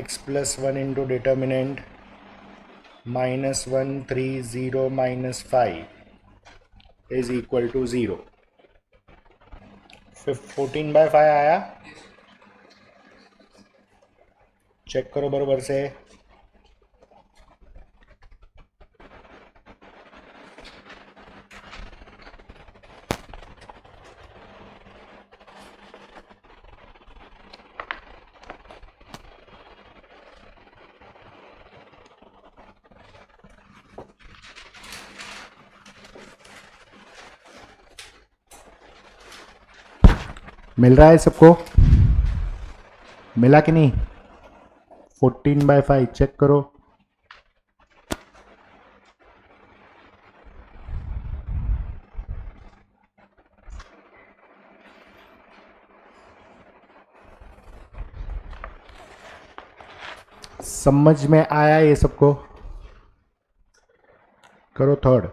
x plus 1 into determinant -1 3 0 -5 is equal to 0. 14/5 आया. चेक करो बरोबर से. मिल रहा है सबको? मिला कि नहीं? 14/5 चेक करो. समझ में आया ये सबको? करो third.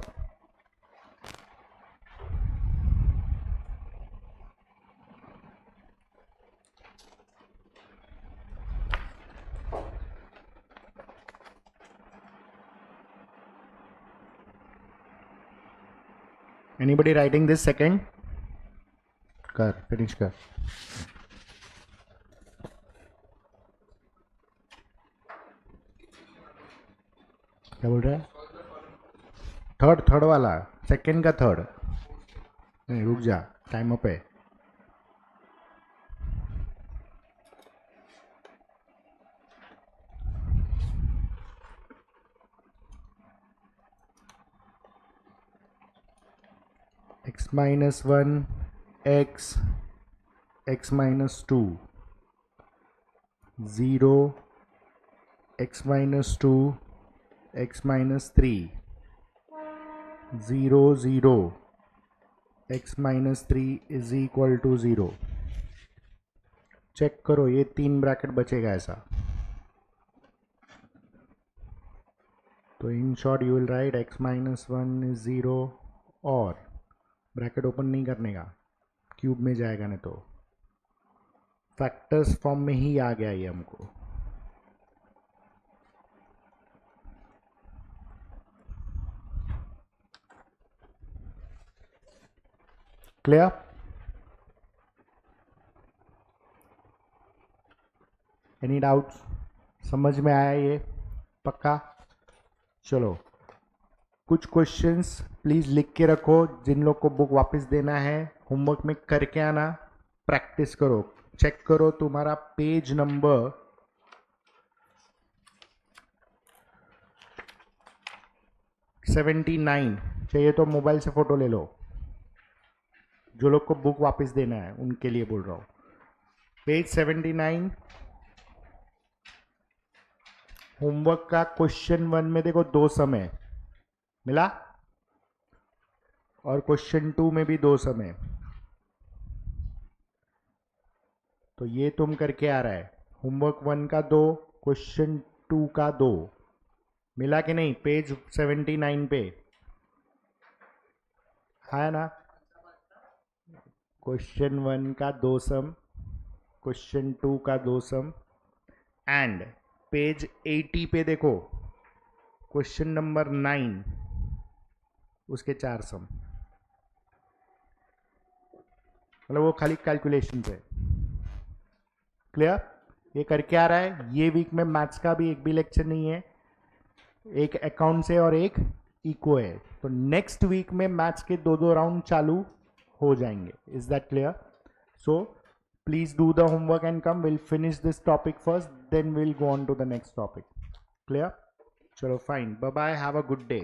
Anybody writing this second? कर फिनिश कर. क्या बोल रहा है? थर्ड वाला, सेकंड का थर्ड. नहीं रुक जा, टाइम अप है. x - 1 x x - 2 0 x - 2 x - 3 0 0 x - 3 is equal to 0. Check करो ये 3 ब्रैकेट बचेगा ऐसा. तो in short you will right x - 1 is 0 और ब्रैकेट ओपन नहीं करने का, क्यूब में जाएगा नहीं तो. फैक्टर्स फॉर्म में ही आ गया ये हमको. क्लियर? Any doubts? समझ में आया ये पक्का? चलो कुछ क्वेश्चंस प्लीज लिख के रखो. जिन लोग को बुक वापस देना है होमवर्क में करके आना, प्रैक्टिस करो. चेक करो तुम्हारा पेज नंबर 79 चाहिए तो मोबाइल से फोटो ले लो, जो लोग को बुक वापस देना है उनके लिए बोल रहा हूँ। पेज 79 होमवर्क का क्वेश्चन 1 में देखो 2 समय मिला और क्वेश्चन 2 में भी 2 समय, तो ये तुम करके आ रहा है होमवर्क 1 का 2, क्वेश्चन 2 का 2, मिला कि नहीं पेज 79 पे है ना। क्वेश्चन 1 का 2 सम, क्वेश्चन 2 का 2 सम, एंड पेज 80 पे देखो क्वेश्चन नंबर 9 उसके 4 सम, मतलब वो खाली कैलकुलेशन है। क्लियर? ये करके आ रहा है। ये वीक में मैथ्स का भी एक भी लेक्चर नहीं है, एक अकाउंट से और एक इको है, तो नेक्स्ट वीक में मैथ्स के 2 राउंड चालू हो जाएंगे। Is that clear? So please do the homework and come, will finish this topic first, then will go on to the next topic. Clear? चलो fine, bye bye, have a good day.